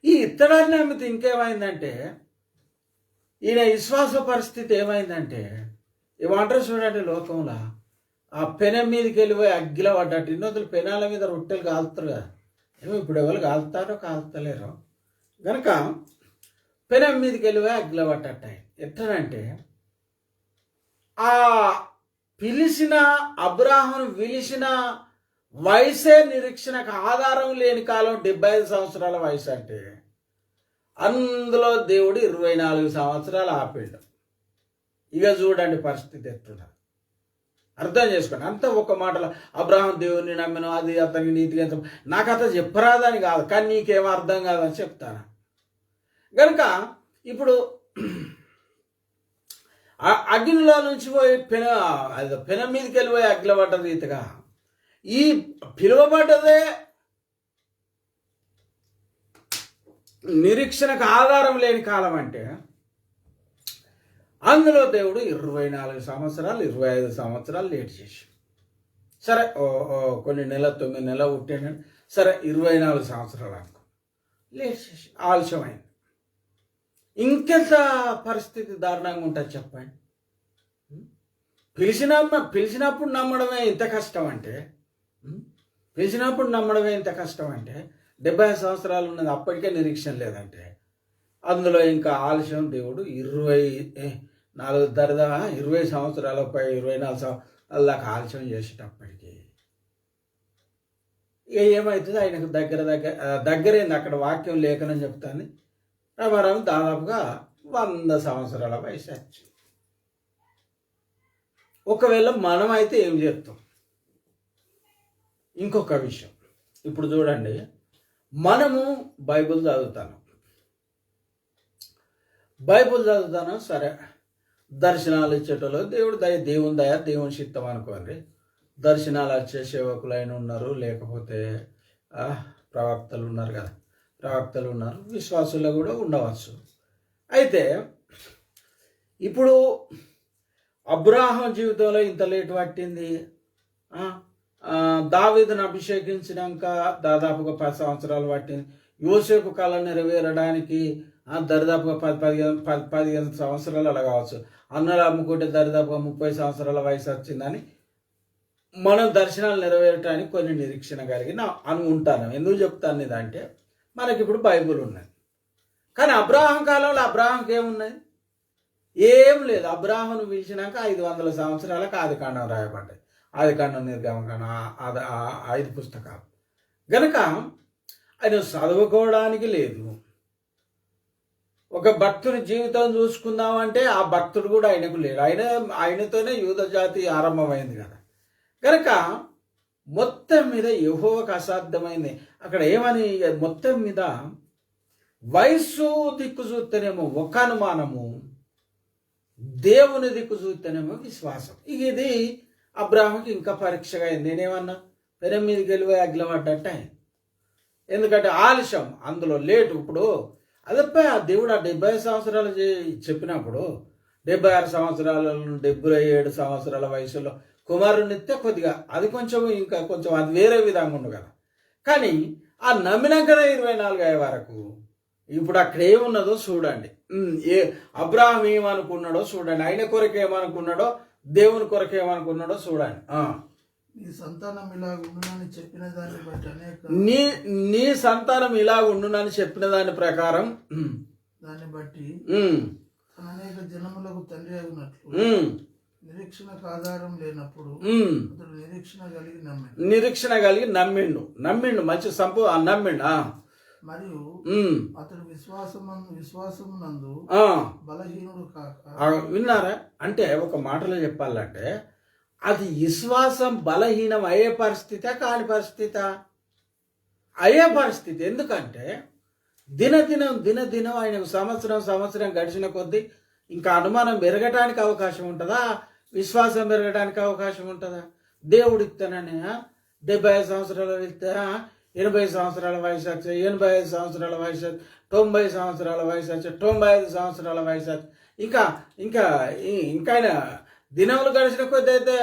ఈ ఇత్తడాన్ని నమ్మితే ఇంకేమైందంటే, ఈయన విశ్వాస పరిస్థితి ఏమైందంటే, ఏమంటారు చూడండి, లోకంలో ఆ పెనం మీదకి వెళ్ళిపోయి అగ్గిల పడ్డట్టు. ఇన్నొద్దులు పెనాల మీద రొట్టెలు కాలుతారు కదా, ఏమో ఇప్పుడు ఎవరు కాలుతారో కాలుతలేరో గనక పెనం మీదకి వెళ్ళిపోయి అగ్గిల పడ్డట్టు. ఎట్లనంటే, ఆ పిలిచిన అబ్రాహామును పిలిచిన వయసే నిరీక్షణకు ఆధారం లేని కాలం 75 సంవత్సరాల వయసు. అంటే అందులో దేవుడు 24 సంవత్సరాలు ఆపేడు. ఇక చూడండి పరిస్థితి ఎట్లున్నా అర్థం చేసుకోండి. అంతా ఒక మాటలో అబ్రాహాం దేవుడిని నమ్మిన, అది అతనికి నీతిగా, నాకు అతను చెప్పరాదని కాదు, కానీ నీకేమో అర్థం కాదని చెప్తాను. కనుక ఇప్పుడు అగ్నిలో నుంచి పోయి పెనం మీదకి వెళ్ళిపోయి అగ్గిల పడ్డ రీతిగా ఈ పిలువబడ్డదే నిరీక్షణకు ఆధారం లేని కాలం. అంటే అందులో దేవుడు 24 సంవత్సరాలు 25 సంవత్సరాలు లేట్ చేసి, సరే కొన్ని 9 నెలలు పుట్టాను, సరే 24 సంవత్సరాలు అనుకో, లేట్ చేసి ఆలస్యమైంది. ఇంకెంత పరిస్థితి దారుణంగా ఉంటుంది చెప్పండి. పిలిచినప్పుడు నమ్మడమే ఇంత కష్టం అంటే, పిలిచినప్పుడు నమ్మడమే ఇంత కష్టం అంటే, 70 సంవత్సరాలు ఉన్నది అప్పటికే నిరీక్షణ లేదంటే, అందులో ఇంకా ఆలస్యం. దేవుడు 20 సంవత్సరాలపై 24 సంవత్సరాల దాకా ఆలస్యం చేసేటప్పటికి ఇక ఏమవుతుంది, ఆయనకు దగ్గరైంది. అక్కడ వాక్యం లేఖనం చెప్తాను, రమరం దాదాపుగా 100 సంవత్సరాల వయసు వచ్చింది. ఒకవేళ మనం అయితే ఏం చేస్తాం? ఇంకొక విషయం, ఇప్పుడు చూడండి, మనము బైబిల్ చదువుతాను, సరే దర్శనాలు ఇచ్చేటోళ్ళు దేవుడు దేవుని దయ, దేవుని చిత్తం అనుకోండి. దర్శనాలు వచ్చే సేవకులైన ఉన్నారు, లేకపోతే ప్రవక్తలు ఉన్నారు కదా, ప్రవక్తలు ఉన్నారు, విశ్వాసుల్లో కూడా ఉండవచ్చు. అయితే ఇప్పుడు అబ్రాహాం జీవితంలో ఇంత లేటు పట్టింది. దావీదును అభిషేకించినాక దాదాపుగా 10 సంవత్సరాలు పట్టింది. యోసేపు కాలం నెరవేరడానికి దరిదాపుగా 15 సంవత్సరాలు అలా కావచ్చు. అన్నలు అమ్ముకుంటే దరిదాపుగా 30 సంవత్సరాల వయసు వచ్చిందని మనం దర్శనాలు నెరవేరటానికి కొన్ని నిరీక్షణ కలిగి అనుకుంటాను. ఎందుకు చెప్తాను ఇదంటే, మనకి ఇప్పుడు బైబుల్ ఉన్నది, కానీ అబ్రాహాం కాలంలో అబ్రాహాంకి ఏమున్నది? ఏం లేదు. అబ్రాహామును పిలిచినాక 500 సంవత్సరాలకు ఆదికాండం రాయబడ్డాయి. ఆదికాండం, నిర్గమకాండం, 5 పుస్తకాలు. గనక ఆయన చదువుకోవడానికి లేదు. ఒక భక్తుని జీవితం చూసుకుందామంటే ఆ భక్తుడు కూడా ఆయనకు లేడు. ఆయనతోనే యూద జాతి ఆరంభమైంది కదా. కనుక మొత్తం మీద యెహోవాకు అసాధ్యమైంది. అక్కడ ఏమని మొత్తం మీద వయస్సు దిక్కు చూస్తేనేమో ఒక అనుమానము, దేవుని దిక్కు చూస్తేనేమో విశ్వాసం. ఇక ఇది అబ్రాహాముకి ఇంకా పరీక్షగా అయింది. నేనేమన్నా పెనం మీదకి వెళ్ళి అగ్లపడ్డట్టు అయింది. ఎందుకంటే ఆలస్యం, అందులో లేటు. ఇప్పుడు అదప్ప దేవుడు ఆ 70 సంవత్సరాలు చెప్పినప్పుడు 76 సంవత్సరాల 77 సంవత్సరాల వయసులో కుమారునిస్తే కొద్దిగా అది కొంచెం ఇంకా కొంచెం అది వేరే విధంగా ఉండు కదా. కానీ ఆ నమ్మినాకనే 24 అయ్యే వరకు ఇప్పుడు అక్కడ ఏమున్నదో చూడండి. ఏ అబ్రాహం ఏమనుకున్నాడో చూడండి, ఆయన కొరకు ఏమనుకున్నాడో, దేవుని కొరకు ఏమనుకున్నాడో చూడండి. నీ సంతానం ఇలా ఉండునని చెప్పిన దాన్ని బట్టి నీ సంతానం ఇలా ఉండునని చెప్పిన దాని ప్రకారం దాన్ని బట్టి అనేక జనములకు తండ్రి అయినట్లు నిరీక్షణకు ఆధారం లేనప్పుడు అతడు నిరీక్షణ కలిగి నమ్మిండు మంచి నమ్మిండు. మరియు అతడు విశ్వాసమునందు బలహీనుడు కాక. విన్నారా? అంటే ఒక మాటలో చెప్పాలంటే అది విశ్వాసం బలహీనం అయ్యే పరిస్థితి కాని పరిస్థితి అయ్యే పరిస్థితి. ఎందుకంటే దినదినం ఆయనకు సంవత్సరం గడిచిన కొద్దీ ఇంకా అనుమానం పెరగటానికి అవకాశం ఉంటుందా? విశ్వాసం పెరగడానికి అవకాశం ఉంటుందా? దేవుడు ఇస్తానని 75 సంవత్సరాల వెళ్తే 80 సంవత్సరాల వయసు వచ్చి 85 సంవత్సరాల వయసు వచ్చి 90 సంవత్సరాల వయసు వచ్చి 95 సంవత్సరాల వయసు వచ్చి ఇంకా దినములు గడిచిన కొద్ది అయితే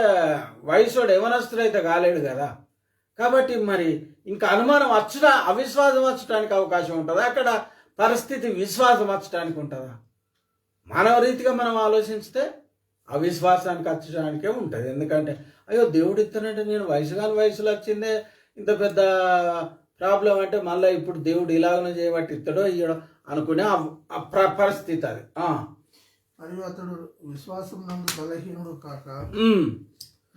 వయసుడు యవనస్తుడైతే కాలేడు కదా. కాబట్టి మరి ఇంకా అనుమానం అవిశ్వాసం వచ్చటానికి అవకాశం ఉంటుందా? అక్కడ పరిస్థితి విశ్వాసం వచ్చటానికి ఉంటుందా? మానవ రీతిగా మనం ఆలోచిస్తే అవిశ్వాసానికి వచ్చడానికే ఉంటుంది. ఎందుకంటే అయ్యో దేవుడు ఇస్తానంటే నేను వయసులో వచ్చిందే ఇంత పెద్ద ప్రాబ్లం అంటే మళ్ళీ ఇప్పుడు దేవుడు ఇలాగనే చేయబట్టి ఇస్తాడో ఇయ్యడో అనుకునే పరిస్థితి అది. మరియు అతడు విశ్వాసం నందు బలహీనుడు కాక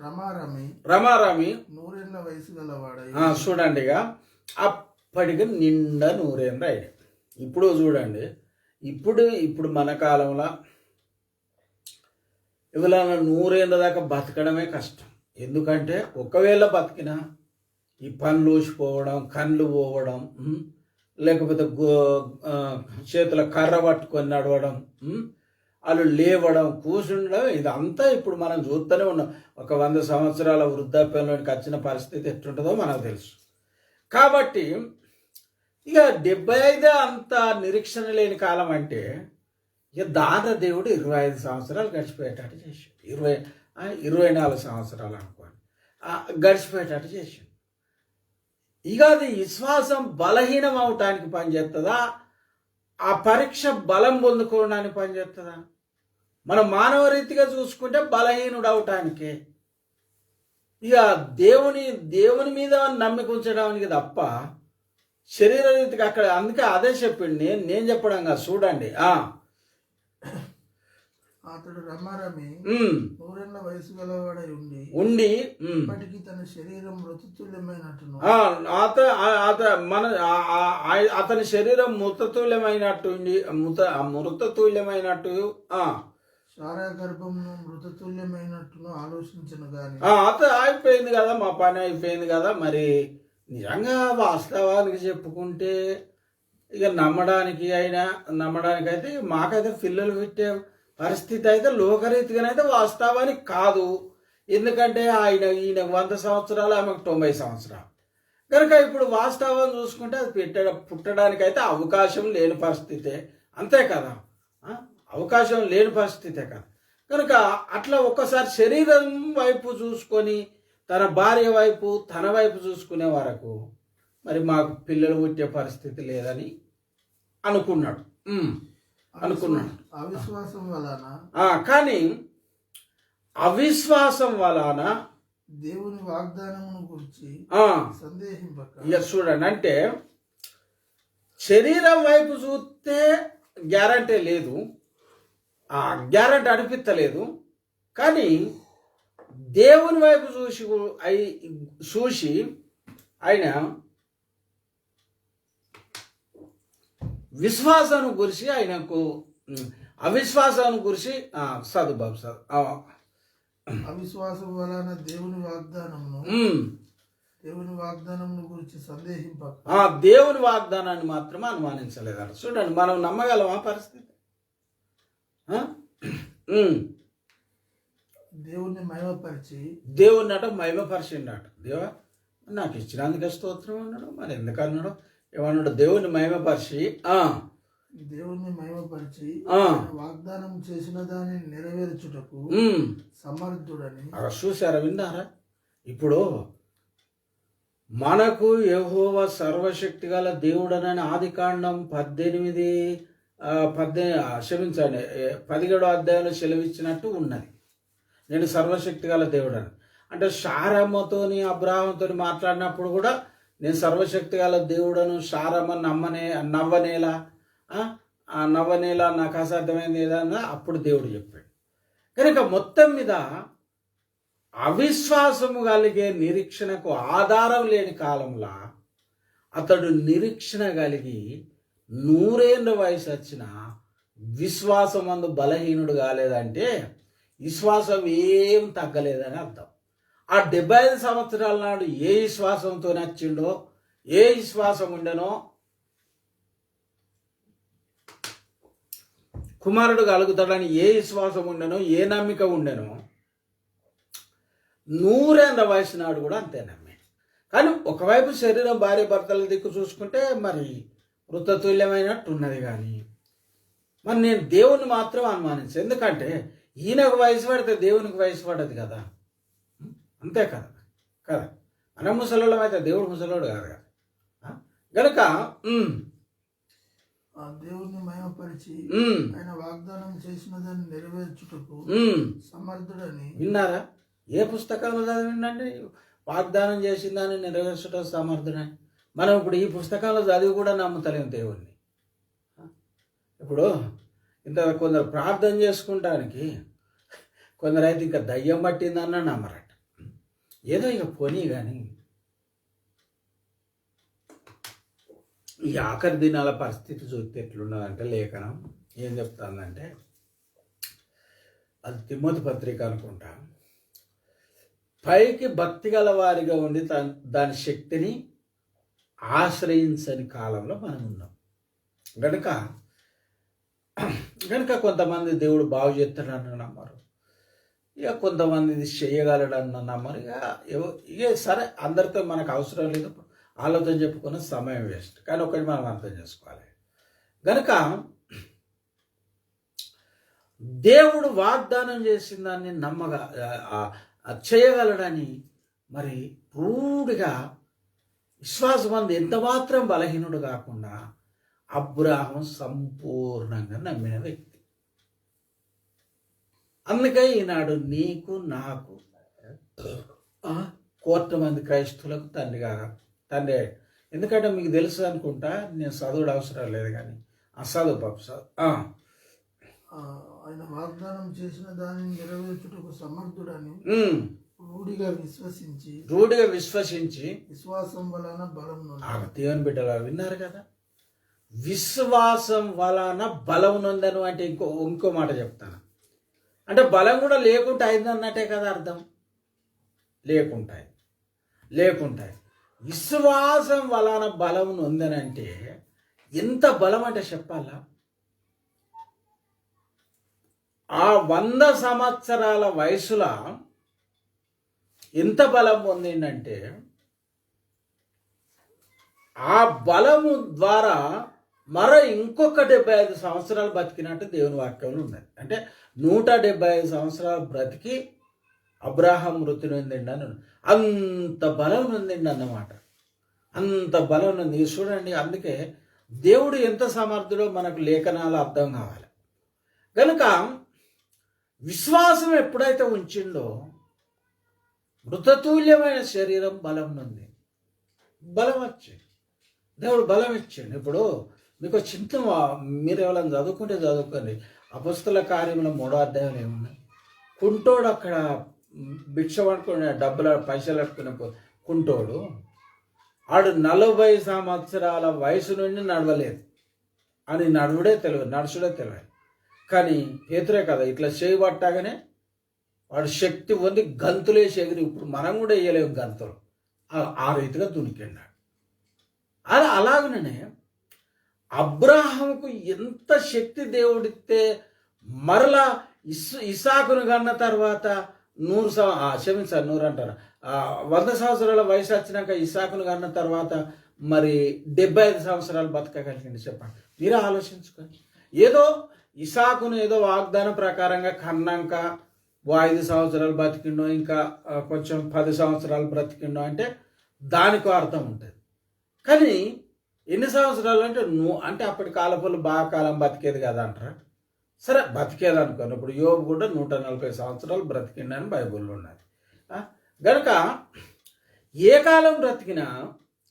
రమారమి 100 వయసు గలవాడై. చూడండి, ఇక అప్పటికి నిండా 100 అయ్యాయి. ఇప్పుడు చూడండి, ఇప్పుడు మన కాలంలో ఎవరైనా 100 దాకా బతకడమే కష్టం. ఎందుకంటే ఒకవేళ బతికినా ఈ పనులు ఊసిపోవడం, కళ్ళు పోవడం, లేకపోతే చేతుల కర్ర పట్టుకొని నడవడం, వాళ్ళు లేవడం, కూర్చుండడం, ఇదంతా ఇప్పుడు మనం చూస్తూనే ఉన్నాం. ఒక 100 సంవత్సరాల వృద్ధాప్యంలోనికి వచ్చిన పరిస్థితి ఎట్లుంటుందో మనకు తెలుసు. కాబట్టి ఇక 75 అంత నిరీక్షణ లేని కాలం అంటే ఇక దేవుడు 25 సంవత్సరాలు గడిచిపోయేటట్టు చేశాడు. 24 సంవత్సరాలు అనుకోండి గడిచిపోయేటట్టు చేశాడు. ఇక అది విశ్వాసం బలహీనం అవటానికి పనిచేస్తుందా? ఆ పరీక్ష బలం పొందుకోవడానికి పనిచేస్తుందా? మనం మానవ రీతిగా చూసుకుంటే బలహీనుడు అవటానికే. ఇక దేవుని మీద నమ్మిక ఉంచడానికి తప్ప శరీర రీతిగా అక్కడ అందుకే అదే చెప్పిండి. నేను చెప్పడం కాదు, చూడండి. అతడు రమారమి 100 వయసు గలవాడై ఉండి ఇప్పటికీ తన శరీరం మృతతుల్యమైనట్టును అతని శరీరం మృతతుల్యమైనట్టు సారా గర్భమును మృతతుల్యమైనట్టును ఆలోచించను గాని అయిపోయింది కదా, మా పని అయిపోయింది కదా. మరి నిజంగా వాస్తవానికి చెప్పుకుంటే ఇక నమ్మడానికి అయితే మాకైతే పిల్లలు పెట్టే పరిస్థితి అయితే లోకరీతిగానైతే వాస్తవానికి కాదు. ఎందుకంటే ఈయన 100 సంవత్సరాలు, ఆమెకు 90 సంవత్సరాలు కనుక ఇప్పుడు వాస్తవం చూసుకుంటే అది పుట్టడానికి అయితే అవకాశం లేని పరిస్థితే, అంతే కదా, అవకాశం లేని పరిస్థితే కదా. కనుక అట్లా ఒక్కసారి శరీరం వైపు చూసుకొని తన భార్య వైపు తన వైపు చూసుకునే వరకు మరి మాకు పిల్లలు పుట్టే పరిస్థితి లేదని అనుకున్నాడు. అవిశ్వాసం వలన కానీ అవిశ్వాసం వలన దేవుని వాగ్దానమును గురించి సందేహింపక. ఇక చూడండి, అంటే శరీరం వైపు చూస్తే గ్యారంటీ లేదు, గ్యారంటీ అనిపించలేదు. కానీ దేవుని వైపు చూసి ఆయన విశ్వాసాన్ని గురించి ఆయనకు అవిశ్వాసాన్ని గురించి అవిశ్వాసం వలన దేవుని వాగ్దానమును దేవుని వాగ్దానం గురించి సందేహింపక. దేవుని వాగ్దానాన్ని మాత్రం అనుమానించలేదట. చూడండి, మనం నమ్మగలం ఆ పరిస్థితి. దేవుణ్ణి మహిమపరిచి దేవుని అట మహిమపరిచిండట. దేవా నాకు ఇచ్చినందుకే స్తోత్రం అన్నాడు. మరి ఎందుకు అన్నాడు? ఏమన్నాడు? దేవుని మహిమపరిచి దేవుణ్ణి మహిమపరిచి వాగ్దానం చేసిన దానిని నెరవేర్చుటకు సమర్థుడని. చూసారా, విన్నారా? ఇప్పుడు మనకు యెహోవా సర్వశక్తి గల దేవుడనని ఆదికాండం 17వ అధ్యాయంలో సెలవిచ్చినట్టు ఉన్నది. నేను సర్వశక్తి గల దేవుడని. అంటే శారమ్మతోని అబ్రాహంతో మాట్లాడినప్పుడు కూడా నేను సర్వశక్తి గల దేవుడను, శారమ్మ నవ్వనేలా నాకు అసాధ్యమైంది ఏదన్నా అప్పుడు దేవుడు చెప్పాడు. కనుక మొత్తం మీద అవిశ్వాసము కలిగే నిరీక్షణకు ఆధారం లేని కాలంలో అతడు నిరీక్షణ కలిగి 100 ఏళ్ళ వయసు వచ్చిన విశ్వాసం అందు బలహీనుడు కాలేదంటే విశ్వాసం ఏం తగ్గలేదని అర్థం. ఆ 75 సంవత్సరాల నాడు ఏ విశ్వాసంతో నచ్చిండో, ఏ విశ్వాసం ఉండెనో, కుమారుడు కలుగుతాడని ఏ విశ్వాసం ఉండెనో, ఏ నమ్మిక ఉండెనో, 100 ఏళ్ళ వయసు నాడు కూడా అంతే నమ్మాడు. కానీ ఒకవైపు శరీరం భార్య భర్తల దిక్కు చూసుకుంటే మరి వృత్తతుల్యమైనట్టు ఉన్నది. కానీ మరి నేను దేవుని మాత్రం అనుమానించాను. ఎందుకంటే ఈయనకు వయసు పడితే దేవునికి వయసు పడదు కదా, అంతే కదా. మనం ముసలోళ్ళం అయితే దేవుడు ముసలోడు కాదు కదా. గనుక దేవుణ్ణి మహిమపరిచి ఆయన వాగ్దానం చేసిన దాన్ని నెరవేర్చుటకు సమర్థుడని. విన్నారా? ఏ పుస్తకంలో చదివిండండి వాగ్దానం చేసిన దాన్ని నెరవేర్చడం సమర్థుడని? మనం ఇప్పుడు ఈ పుస్తకాలు చదివి కూడా నమ్ముతలేము దేవుణ్ణి. ఇప్పుడు ఇంత కొందరు ప్రార్థన చేసుకుంటానికి, కొందరైతే ఇంకా దయ్యం పట్టిందన్న నమ్మరట. ఏదో ఇక పోనీ. కానీ ఈ ఆఖరి దినాల పరిస్థితి చూస్తే ఎట్లున్నదంటే లేఖనం ఏం చెప్తానంటే, అది తిమోతి పత్రిక అనుకుంటా, పైకి భక్తి గల వారిగా ఉండి దాని శక్తిని ఆశ్రయించని కాలంలో మనం ఉన్నాం. కనుక కొంతమంది దేవుడు బాగు చేస్తాడని నమ్మరు, ఇక కొంతమంది ఇది చేయగలడన్న నమ్మరు. ఇక సరే, అందరితో మనకు అవసరం లేదు, ఆలోచన చెప్పుకున్న సమయం వేస్ట్. కానీ ఒకటి మనం అర్థం చేసుకోవాలి. కనుక దేవుడు వాగ్దానం చేసిన దాన్ని చేయగలడని మరి రూఢిగా విశ్వాసం అంది ఎంత మాత్రం బలహీనుడు కాకుండా అబ్రాహం సంపూర్ణంగా నమ్మిన వ్యక్తి. అందుకే ఈనాడు నీకు నాకు 1,000,000 మంది క్రైస్తవులకు తండ్రి. ఎందుకంటే మీకు తెలుసు అనుకుంటా, నేను చదువుడు అవసరం లేదు కానీ చదువు పాప ఆయన వాగ్దానం చేసిన దానిని నెరవేర్చుటకు సమర్థుడని రూఢిగా విశ్వసించి విశ్వాసం వలన బలం. దేవుని బిడ్డలా విన్నారు కదా, విశ్వాసం వలన బలం నొందను అంటే ఇంకో మాట చెప్తాను. అంటే బలం కూడా లేకుంటే అయిందన్నట్టే కదా అర్థం. లేకుంటాయి. విశ్వాసం వలన బలం నొందనంటే ఎంత బలం అంటే చెప్పాలా? ఆ 100 సంవత్సరాల వయసులో ఎంత బలం పొందిందంటే ఆ బలము ద్వారా మరో ఇంకొక 75 సంవత్సరాలు బతికినట్టు దేవుని వాక్యంలో ఉన్నది. అంటే 175 సంవత్సరాలు బ్రతికి అబ్రాహాం మృతి నొందిండని అంత బలం నొందిండి అన్నమాట. అంత బలం నొంది. చూడండి, అందుకే దేవుడు ఎంత సమర్థుడో మనకు లేఖనాలు అర్థం కావాలి. కనుక విశ్వాసం ఎప్పుడైతే ఉంచిండో మృతతుల్యమైన శరీరం బలం నొంది. బలం వచ్చింది, దేవుడు బలం ఇచ్చిండు. ఇప్పుడు మీకు చింత, మీరు ఎవరైనా చదువుకోండి. అపొస్తల కార్యముల 3వ అధ్యాయంలో ఏమున్నాయి? కుంటోడు అక్కడ భిక్ష పడుకునే పైసలు పట్టుకునే కుంటోడు ఆడు 40 సంవత్సరాల వయసు నుండి నడవలేదు అని నడుచుడే తెలియదు. కానీ పేతురే కదా ఇట్లా చేయబట్టాగానే వాడు శక్తి పొంది గంతులేసి ఎగిరి, ఇప్పుడు మనం కూడా వేయలేము గంతులు, ఆ రీతిగా దునికిన్నాడు. అలాగనే అబ్రాహాముకు ఎంత శక్తి దేవుడిస్తే మరలా ఇసాకును కన్న తర్వాత 100 అంటారు 100 సంవత్సరాల వయసు వచ్చినాక ఇసాకును కన్న తర్వాత మరి 75 సంవత్సరాలు బతకగలిగింది చెప్పండి. మీరే ఆలోచించుకోండి. ఏదో ఇసాకును ఏదో వాగ్దానం ప్రకారంగా కన్నాక 5 సంవత్సరాలు బతికిండో ఇంకా కొంచెం 10 సంవత్సరాలు బ్రతికిండో అంటే దానికో అర్థం ఉంటుంది. కానీ ఎన్ని సంవత్సరాలు అంటే అప్పటి కాలపులు బాగా కాలం బతికేది కదా అంటారా? సరే బతికేది అనుకోండి. ఇప్పుడు యోబు కూడా 140 సంవత్సరాలు బ్రతికిండని బైబిల్లో ఉన్నది. గనుక ఏ కాలం బ్రతికినా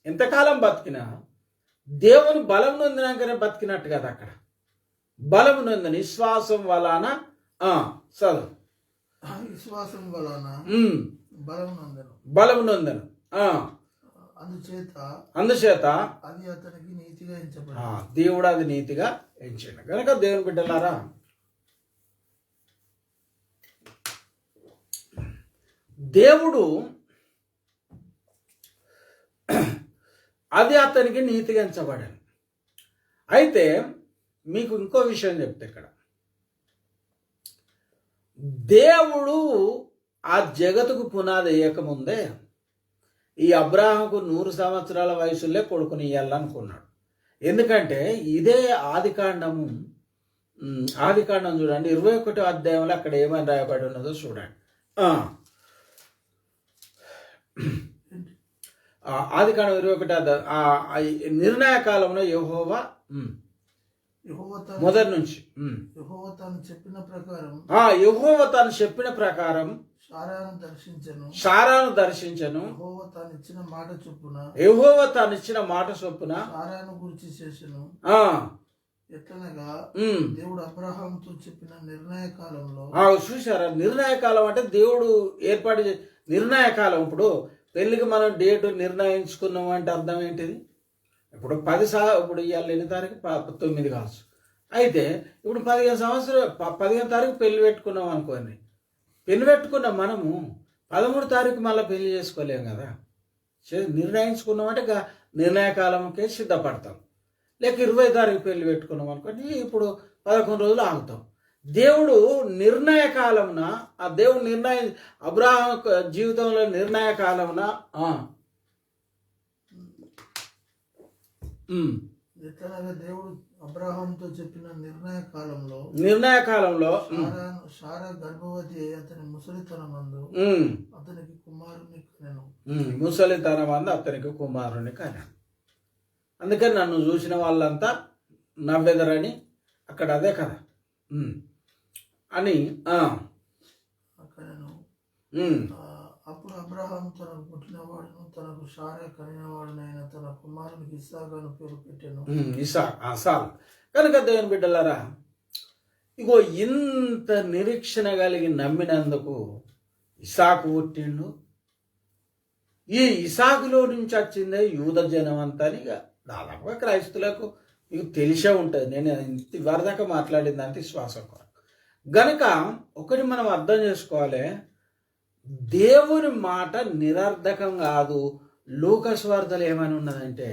ఎంతకాలం బతికినా దేవుని బలం నొందినాకనే బతికినట్టు కదా. అక్కడ బలం నొందని విశ్వాసం వలన చదువు విశ్వాసం వలన బలం నొందను అందుచేత అది అతనికి నీతిగా ఎంచబడింది. దేవుడు అది నీతిగా ఎంచాడు. కనుక దేవుని బిడ్డలారా, దేవుడు అది అతనికి నీతిగా ఎంచబడాను. అయితే మీకు ఇంకో విషయం చెప్తే, ఇక్కడ దేవుడు ఆ జగతుకు పునాది వేయకముందే ఈ అబ్రాహాముకు 100 సంవత్సరాల వయసులే కొడుకుని ఇవ్వాలనుకున్నాడు. ఎందుకంటే ఇదే ఆదికాండం చూడండి 21వ అధ్యాయంలో అక్కడ ఏమని రాయబడి ఉన్నదో చూడండి. ఆదికాండం 21 నిర్ణయ కాలంలో యెహోవా మొదటి నుంచి యెహోవా తాను చెప్పిన ప్రకారం సారాను దర్శించను. యెహోవా తాను ఇచ్చిన మాట చొప్పున సారాను గురించి చేసెను. ఎట్లనగా దేవుడు అబ్రహాముతో చెప్పిన నిర్ణయ కాలంలో. చూసారా? నిర్ణయ కాలం అంటే దేవుడు ఏర్పాటు నిర్ణయ కాలం. ఇప్పుడు పెళ్లికి మనం డేటు నిర్ణయించుకున్నాం అంటే అర్థం ఏంటిది? ఇప్పుడు ఇప్పుడు ఇవాళ ఎన్ని తారీఖు 9 కావచ్చు. అయితే ఇప్పుడు 15 తారీఖు పెళ్లి పెట్టుకున్నాం అనుకోండి. పెళ్లి పెట్టుకున్న మనము 13 తారీఖు మళ్ళీ పెళ్లి చేసుకోలేం కదా. నిర్ణయించుకున్నాం అంటే నిర్ణయ కాలంకే సిద్ధపడతాం. లేక 20 తారీఖు పెళ్లి పెట్టుకున్నాం అనుకోండి, ఇప్పుడు 11 రోజులు ఆగుతాం. దేవుడు నిర్ణయ కాలమున దేవుడు అబ్రాహాము జీవితంలో నిర్ణయ కాలమున దేవుడు అబ్రహాముతో చెప్పిన నిర్ణయ కాలంలో సారా గర్భవతి అతని ముసలితనమందు అతనికి కుమారుని కనెను. ముసలితనమందు అతనికి కుమారుని కనెను. అందుకని నన్ను చూసిన వాళ్ళంతా నవ్వెదరని అక్కడ అదే కదా అని అప్పుడు అబ్రహాము తనకు పుట్టినవాడును తనకు సారా కనినవాడునైన తన కుమారునికి ఇస్సాకు అని పేరు పెట్టాను. ఇస్సాకు. కనుక దేవుని బిడ్డలారా, ఇగో ఇంత నిరీక్షణ కలిగి నమ్మినందుకు ఇస్సాకు పుట్టిండు. ఈ ఇస్సాకులో నుంచి వచ్చిందే యూద జనం అంతా. ఇక దాదాపుగా క్రైస్తులకు మీకు తెలిసే ఉంటుంది. నేను ఇంత వరదాకా మాట్లాడిందంటే విశ్వాసం కొరకు. గనుక ఒకటి మనం అర్థం చేసుకోవాలి, దేవుని మాట నిరర్ధకం కాదు. లూకాసు వార్తలు ఏమైనా ఉన్నదంటే,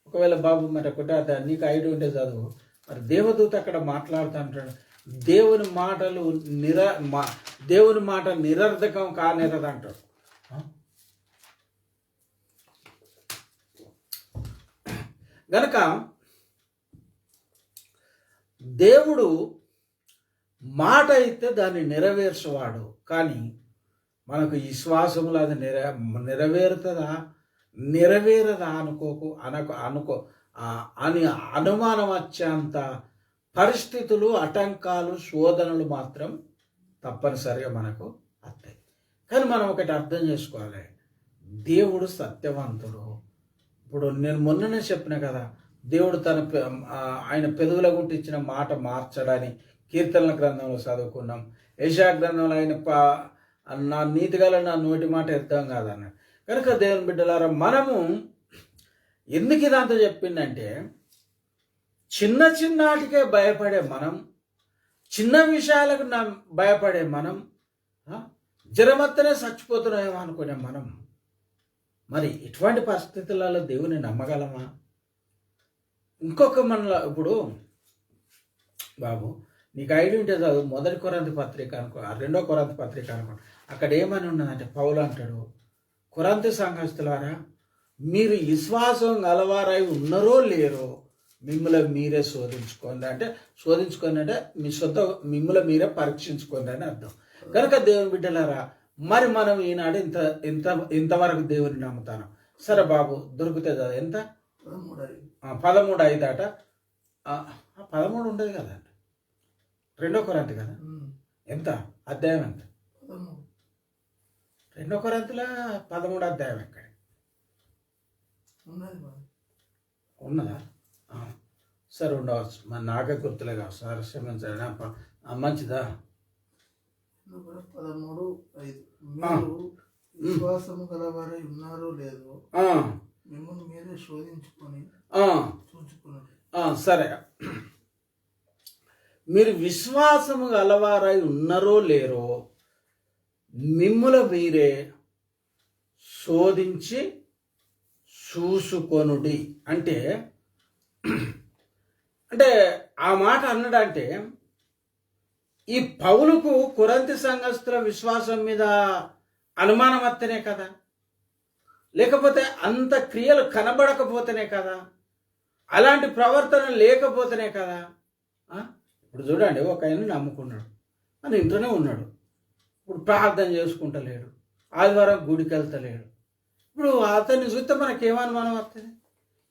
ఒకవేళ బాబు మరి ఒకటి నీకు ఐడియా ఉంటే చదువు. మరి దేవదూత అక్కడ మాట్లాడుతూ అంటాడు, దేవుని మాట నిరర్ధకం కానేరదు అంటాడు. గనక దేవుడు మాట అయితే దాన్ని నెరవేర్చేవాడు. కానీ మనకు విశ్వాసంలో అది నెరవేరదా అనుకో అని అనుమానం వచ్చేంత పరిస్థితులు, ఆటంకాలు, శోధనలు మాత్రం తప్పనిసరిగా మనకు వస్తాయి. కానీ మనం ఒకటి అర్థం చేసుకోవాలి, దేవుడు సత్యవంతుడు. ఇప్పుడు నేను మొన్ననే చెప్పిన కదా, దేవుడు ఆయన పెదవుల గుంట ఇచ్చిన మాట మార్చడని కీర్తనల గ్రంథంలో చదువుకున్నాం. యెషయా గ్రంథంలో ఆయన నా నీతిగల నా నోటి మాట ఎత్తాం కాదన్నాడు. కనుక దేవుని బిడ్డలారా, మనము ఎందుకు ఇదంతా చెప్పిందంటే, చిన్నాటికే భయపడే మనం, చిన్న విషయాలకు భయపడే మనం, జ్వరమత్తనే చచ్చిపోతున్నామేమో అనుకునే మనం మరి ఇటువంటి పరిస్థితులలో దేవుని నమ్మగలమా? ఇంకొక మనలో ఇప్పుడు బాబు నీకు ఐడియా ఉంటే చదువు, 1 కొరింథీ పత్రిక అనుకో, 2 కొరింథీ పత్రిక అనుకో, అక్కడ ఏమని ఉన్నదంటే పౌలు అంటాడు, కొరింథీ సంఘస్థులారా, మీరు విశ్వాసం గలవారై ఉన్నారో లేరో మిమ్మల్ని మీరే శోధించుకోండి. అంటే శోధించుకోండి అంటే మీ సొంత మిమ్మల్ని మీరే పరీక్షించుకోండి అని అర్థం. కనుక దేవుని బిడ్డలారా, మరి మనం ఈనాడు ఇంతవరకు దేవుని నమ్ముతాను. సరే బాబు దొరుకుతుంది అది ఎంత? 13:5 అట. 13 ఉండదు కదండి, 2 కొరింథీ కదా. ఎంత అధ్యాయం ఎంత? 2 కొరింథీలో 13 అధ్యాయం ఎక్కడ ఉన్నదా? సరే ఉండవచ్చు, మరి నాకే గుర్తులేగా సార్, క్షమించండి. మంచిదా? 13:5 విశ్వాసము గలవారై ఉన్నారో లేదో మిమ్మల్ని మీరే శోధించుకొని చూచుకున్నారు. సరే, మీరు విశ్వాసము గలవారై ఉన్నారో లేరో మిమ్ముల మీరే శోధించి చూసుకొనుడి. అంటే ఆ మాట అన్నాడంటే ఈ పౌలుకు కొరింథీ సంఘస్థుల విశ్వాసం మీద అనుమానం వస్తేనే కదా, లేకపోతే అంత క్రియలు కనబడకపోతేనే కదా, అలాంటి ప్రవర్తన లేకపోతేనే కదా. ఇప్పుడు చూడండి, ఒక ఆయన నమ్ముకున్నాడు, మన ఇంట్లోనే ఉన్నాడు, ఇప్పుడు ప్రార్థన చేసుకుంటలేడు, ఆదివారం గుడికి వెళ్తలేడు. ఇప్పుడు అతన్ని చూస్తే మనకేమనుమానం వస్తుంది?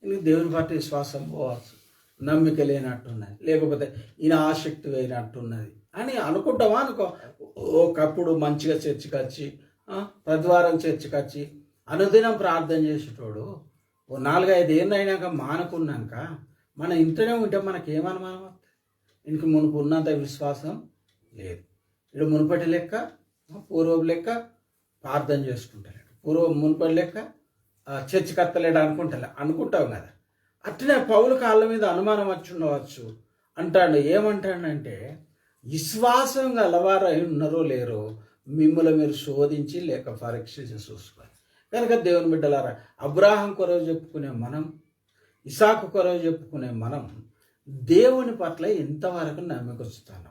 ఇంక దేవుని పట్ల విశ్వాసం పోవచ్చు, నమ్మిక లేనట్టున్నది, లేకపోతే ఈయన ఆసక్తి అయినట్టున్నది అని అనుకుంటావా? అనుకో. ఒకప్పుడు మంచిగా చర్చికి వచ్చి ప్రతివారం చర్చికి వచ్చి అనుదినం ప్రార్థన చేసేటోడు 4-5 ఏళ్ళు అయినాక మానుకున్నాక మన ఇంట్లోనే ఉంటే మనకేమనుమానం వస్తుంది? ఇంక మునుపు ఉన్నంత విశ్వాసం లేదు. ఇప్పుడు మునుపటి లెక్క పూర్వం లెక్క ప్రార్థన చేసుకుంటలేడు, మునుపటి లెక్క చర్చికి వస్తలేడు అనుకుంటాం కదా. అట్లనే పౌలు కాళ్ళ మీద అనుమానం వచ్చి ఉండవచ్చు అంటాడు. ఏమంటాడంటే విశ్వాసం గలవారై ఉన్నారో లేరో మిమ్మల్ని మీరు శోధించి లేక పరీక్షించి చూసుకోవాలి. కనుక దేవుని బిడ్డలారా, అబ్రాహాం కొరకు చెప్పుకునే మనం, ఇసాకు కొరకు చెప్పుకునే మనం దేవుని పట్ల ఎంతవరకు నమ్మకొస్తాను?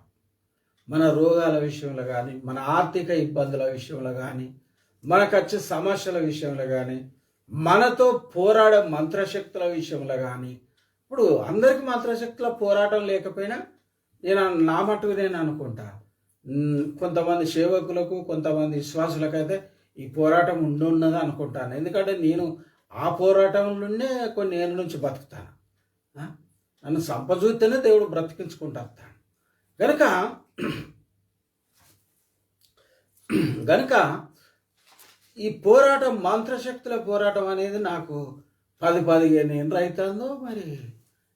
మన రోగాల విషయంలో కానీ, మన ఆర్థిక ఇబ్బందుల విషయంలో కానీ, మనకు వచ్చే సమస్యల విషయంలో కానీ, మనతో పోరాడే మంత్రశక్తుల విషయంలో కానీ. ఇప్పుడు అందరికీ మంత్రశక్తుల పోరాటం లేకపోయినా నా మట్టుకు నేను అనుకుంటా, కొంతమంది సేవకులకు కొంతమంది విశ్వాసులకైతే ఈ పోరాటం ఉన్నది అనుకుంటాను. ఎందుకంటే నేను ఆ పోరాటంలోనే కొన్ని ఏళ్ళ నుంచి బతుకుతాను. నన్ను సంపజూస్తేనే దేవుడు బ్రతికించుకుంటాను. గనుక ఈ పోరాటం, మంత్రశక్తుల పోరాటం అనేది నాకు 10-15 ఏళ్ళు అవుతుందో, మరి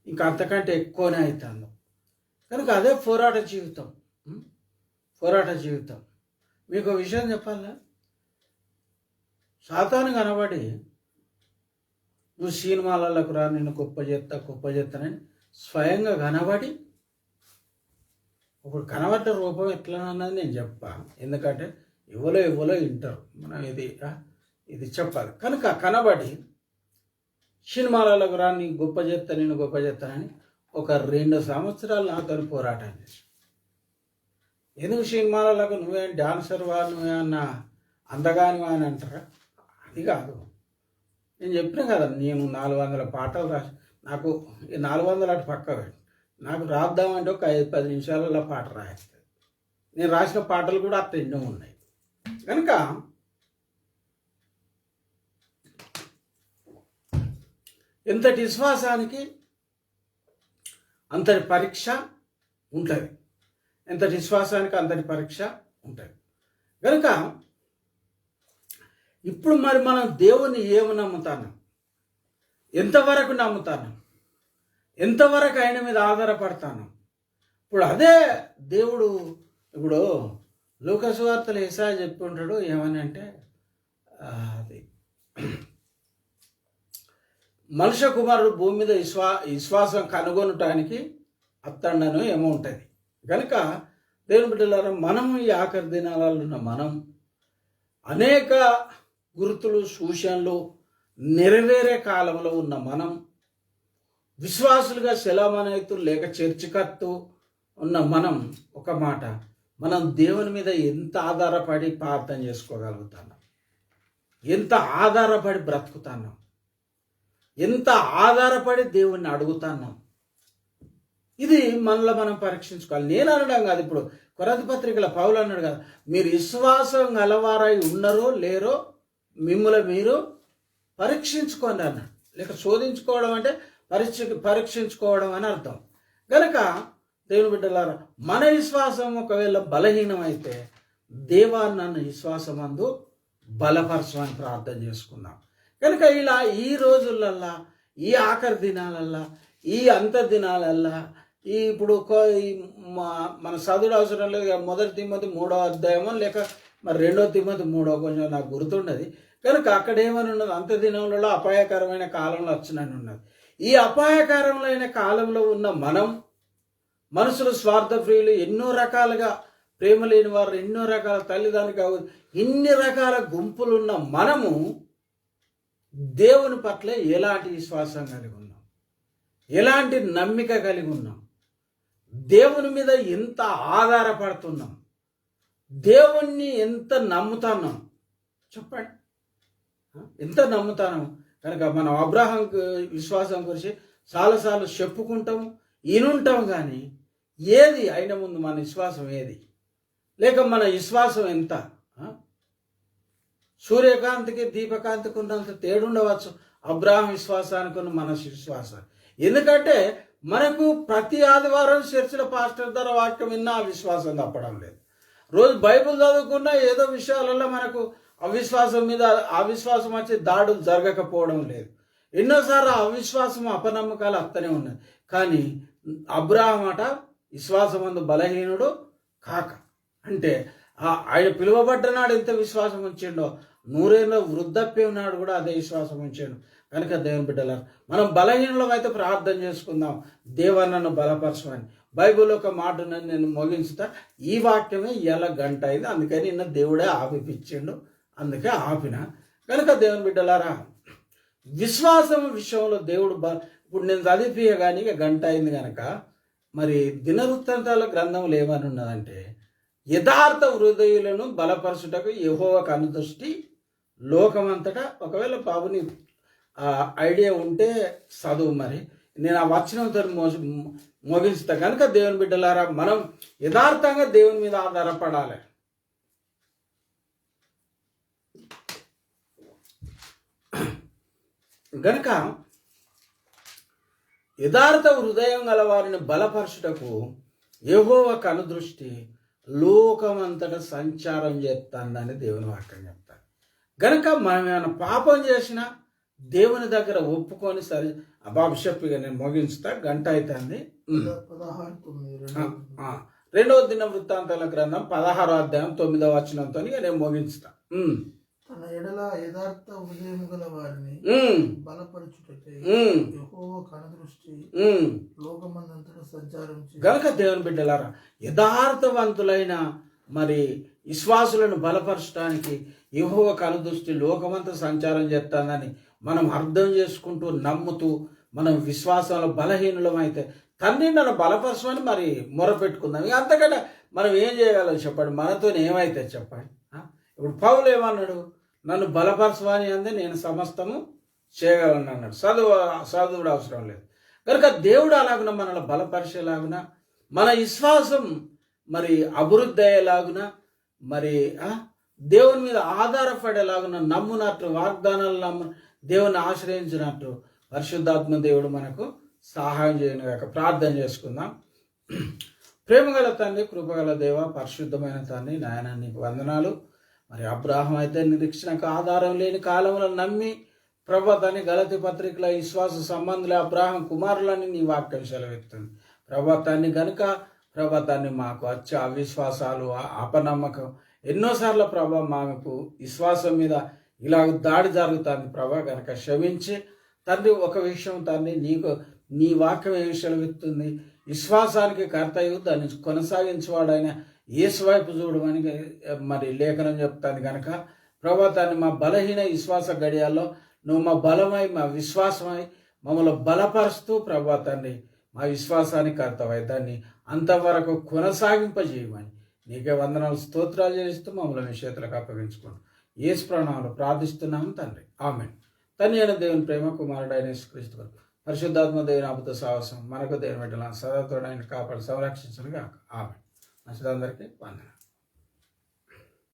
ఇంకా అంతకంటే ఎక్కువనే అవుతుందో. కనుక అదే పోరాట జీవితం. మీకు విషయం చెప్పాలా? సాతాను కనబడి నువ్వు సినిమాలకు రా, నిన్ను గొప్ప చేస్తానని స్వయంగా కనబడి, ఇప్పుడు కనబడ్డ రూపం ఎట్లా అన్నది నేను చెప్పా. ఎందుకంటే ఎవరో వింటారు, మనం ఇది చెప్పాలి. కనుక కనబడి సినిమాలకు రా, నీ నిన్ను గొప్ప చేస్తానని ఒక 2 సంవత్సరాలు నాతో పోరాటం చేసి, ఎందుకు సినిమాలకు నువ్వేం డాన్సర్వా, నువ్వేమన్నా అందగానివా అని అంటారా? అది కాదు. నేను చెప్పిన కదా, నేను 400 పాటలు రాసి, నాకు 400 అటు పక్క నాకు రాద్దామంటే ఒక 5-10 నిమిషాలలో పాట రాయేస్తుంది. నేను రాసిన పాటలు కూడా అట్లా ఎన్నో ఉన్నాయి. కనుక ఎంతటి విశ్వాసానికి అంతటి పరీక్ష ఉంటుంది. ఎంతటి విశ్వాసానికి అంతటి పరీక్ష ఉంటుంది. కనుక ఇప్పుడు మరి మనం దేవుని ఏమి నమ్ముతాను, ఎంతవరకు నమ్ముతాను, ఎంతవరకు ఆయన మీద ఆధారపడతాను? ఇప్పుడు అదే దేవుడు, ఇప్పుడు లూకాసు వార్తలు యేసాయా చెప్పి ఉంటాడు ఏమని అంటే, అది మనుష్య కుమారుడు భూమి మీద విశ్వాసం కనుగొనటానికి అత్తండను ఏమో ఉంటుంది. కనుక దేవుని బిడ్డలారా, మనము ఈ ఆఖరి దినాలలో ఉన్న మనం అనేక గుర్తులు, సూచనలు నెరవేరే కాలంలో ఉన్న మనం, విశ్వాసులుగా శిలామణితులు లేక చర్చికత్తు ఉన్న మనం, ఒక మాట, మనం దేవుని మీద ఎంత ఆధారపడి ప్రార్థన చేసుకోగలుగుతున్నాం, ఎంత ఆధారపడి బ్రతుకుతున్నాం, ఎంత ఆధారపడి దేవుణ్ణి అడుగుతున్నాం, ఇది మనలో మనం పరీక్షించుకోవాలి. నేను అనడం కాదు, ఇప్పుడు కొరింథీ పత్రికల పౌలు అన్నాడు కదా, మీరు విశ్వాసం గలవారై ఉన్నారో లేరో మిమ్మల్ని మీరు పరీక్షించుకోండి అన్నాడు. లేక శోధించుకోవడం అంటే పరీక్షించుకోవడం అని అర్థం. కనుక దేవుని బిడ్డలారా, మన విశ్వాసం ఒకవేళ బలహీనమైతే దేవా నన్ను విశ్వాసమందు బలపరచమని ప్రార్థన చేసుకుందాం. కనుక ఇలా ఈ రోజులల్లా, ఈ ఆఖరి దినాలల్లా, ఈ అంత దినాలల్లా, ఇప్పుడు మన చదువుడు అవసరం లేదు. 1 తిమోతి 3వ అధ్యాయమో లేక మరి 2 తిమోతి 3వ, కొంచెం నాకు గుర్తుండదు. కనుక అక్కడ ఏమని ఉన్నది, అంత దినంలో అపాయకరమైన కాలంలో వచ్చినని ఉన్నది. ఈ అపాయకరమైన కాలంలో ఉన్న మనం, మనుషులు స్వార్థప్రియులు, ఎన్నో రకాలుగా ప్రేమ లేని వారు, ఎన్నో రకాల తల్లిదండ్రులు, ఇన్ని రకాల గుంపులున్న మనము దేవుని పట్ల ఎలాంటి విశ్వాసం కలిగి ఉన్నాం, ఎలాంటి నమ్మిక కలిగి ఉన్నాం, దేవుని మీద ఎంత ఆధారపడుతున్నాం, దేవుణ్ణి ఎంత నమ్ముతున్నాం చెప్పండి, ఎంత నమ్ముతాను. కనుక మనం అబ్రహాం విశ్వాసం గురించి చాలాసార్లు చెప్పుకుంటాము, ఇనుంటాం, కానీ ఏది అయిన ముందు మన విశ్వాసం ఏది, లేక మన విశ్వాసం ఎంత? సూర్యకాంతికి దీపకాంతికి ఉన్నంత తేడుండవచ్చు అబ్రహాం విశ్వాసానికి ఉన్న మన విశ్వాసం. ఎందుకంటే మనకు ప్రతి ఆదివారం చర్చిల పాస్టర్ ద్వారా వాక్యం విన్నా ఆ విశ్వాసం తప్పడం లేదు. రోజు బైబిల్ చదువుకున్నా ఏదో విషయాలలో మనకు అవిశ్వాసం మీద అవిశ్వాసం వచ్చి దాడులు జరగకపోవడం లేదు. ఎన్నోసార్లు అవిశ్వాసం, అపనమ్మకాలు అత్తనే ఉన్నాయి. కానీ అబ్రహాం అట విశ్వాసమందు బలహీనుడు కాక, అంటే ఆయన పిలువబడ్డ నాడు ఎంత విశ్వాసం ఉంచిండో, 100 ఏళ్ళ వృద్ధాప్యం నాడు కూడా అదే విశ్వాసం ఉంచాడు. కనుక దేవుని బిడ్డలారా, మనం బలహీనులం అయితే ప్రార్థన చేసుకుందాం, దేవా నన్ను బలపరచమని. బైబిల్ ఒక మాటను నేను ముగించుతా. ఈ వాక్యమే ఇలా గంట అయింది, అందుకని నిన్న దేవుడే ఆపిపించిండు, అందుకే ఆపిన. కనుక దేవుని బిడ్డలారా, విశ్వాసం విషయంలో దేవుడు ఇప్పుడు నేను చదివియగాని ఇక గంట అయింది కనుక, మరి దినవృత్తాంతాల గ్రంథంలో ఏమని ఉన్నదంటే, యథార్థ హృదయులను బలపరచుటకు యెహోవా కనుదృష్టి లోకమంతటా. ఒకవేళ బాబుని ఐడియా ఉంటే చదువు, మరి నేను ఆ వచనంతో ముగిస్తా. కనుక దేవుని బిడ్డలారా, మనం యథార్థంగా దేవుని మీద ఆధారపడాలి. గనుక యథార్థ హృదయం గల వారిని బలపరచుటకు యెహోవా కనుదృష్టి లోకమంతటా సంచారం చేస్తుందని దేవుని వాక్యం చెప్తారు. గనుక మనం ఏమైనా పాపం చేసినా దేవుని దగ్గర ఒప్పుకొని, సరే బాబు చెప్పిగా నేను ముగించుతా, గంట అవుతుంది. 2వ దిన వృత్తాంతాల గ్రంథం 16వ అధ్యాయం 9వ వచనంతో నేను ముగించుతా. తన ఎడల యథార్థ హృదయం గల వారిని బలపరచుటకై యెహోవా కనుదృష్టి లోకమంతటా సంచారం చేయును. గనుక దేవుని బిడ్డలారా, యథార్థవంతులైన మరి విశ్వాసులను బలపరచడానికి యెహోవా కనుదృష్టి లోకమంతా సంచారం చేస్తానని మనం అర్థం చేసుకుంటూ, నమ్ముతూ, మనం విశ్వాసంలో బలహీనులమైతే తండ్రి నన్ను బలపరచమని మరి మొరపెట్టుకుందాం. ఇక అంతకంటే మనం ఏం చేయగలం చెప్పండి, మనతో ఏమైతే చెప్పండి. ఇప్పుడు పౌలు ఏమన్నాడు, నన్ను బలపరచమని అందే నేను సమస్తము చేయగలను అన్నాడు. చదువుడు అవసరం లేదు. కనుక దేవుడు అలాగున మనల్ని బలపరిచేలాగున, మన విశ్వాసం మరి అభివృద్ధి అయ్యేలాగున, మరి దేవుని మీద ఆధారపడేలాగున, నమ్మునట్టు, వాగ్దానాలు దేవుని ఆశ్రయించినట్టు పరిశుద్ధాత్మ దేవుడు మనకు సహాయం చేయను కాక. ప్రార్థన చేసుకుందాం. ప్రేమగల తండ్రి, కృపగల దేవ, పరిశుద్ధమైన తండ్రి, నాయన నీకు వందనాలు. మరి అబ్రాహం అయితే నిరీక్షణకు ఆధారం లేని కాలంలో నమ్మి ప్రభాతాన్ని గలతి పత్రికల విశ్వాస సంబంధుల అబ్రాహం కుమారులని నీ వాక్యం సెలవెత్తుంది. ప్రభాతాన్ని గనుక ప్రభాతాన్ని మాకు వచ్చే అవిశ్వాసాలు, అపనమ్మకం ఎన్నోసార్లు ప్రభా మాకు విశ్వాసం మీద ఇలా దాడి జరుగుతుంది ప్రభా. కనుక క్షమించి తండ్రి, ఒక విషయం తండ్రి, నీ వాక్యం ఏ సెలవెత్తుంది, విశ్వాసానికి కర్తయు దాన్ని కొనసాగించేవాడైన యేసు వైపు చూడమని మరి లేఖనం చెప్తాను. కనుక ప్రభాతాన్ని మా బలహీన విశ్వాస గడియాల్లో నువ్వు మా బలమై మా విశ్వాసమై మమ్మల్ని బలపరుస్తూ ప్రభా తండ్రి మా విశ్వాసాన్ని కర్తవై దాన్ని అంతవరకు కొనసాగింపజేయమని నీకే వందనాలు స్తోత్రాలు చేస్తూ మమ్మల్ని మీ చేతులకు అప్పగించుకోండి. యేసు ప్రణామాలు ప్రార్థిస్తున్నాము తండ్రి, ఆమేన్. తండ్రి అయిన దేవుని ప్రేమ, కుమారుడైన యేసుక్రీస్తు పరిశుద్ధాత్మ దేవుని అద్భుత సాహసం మనకు దేవుని బిడ్డలను సదాతోడైన కాపాడు సంరక్షించను గాక, ఆమేన్. మంచిదందరికీ వందనాలు.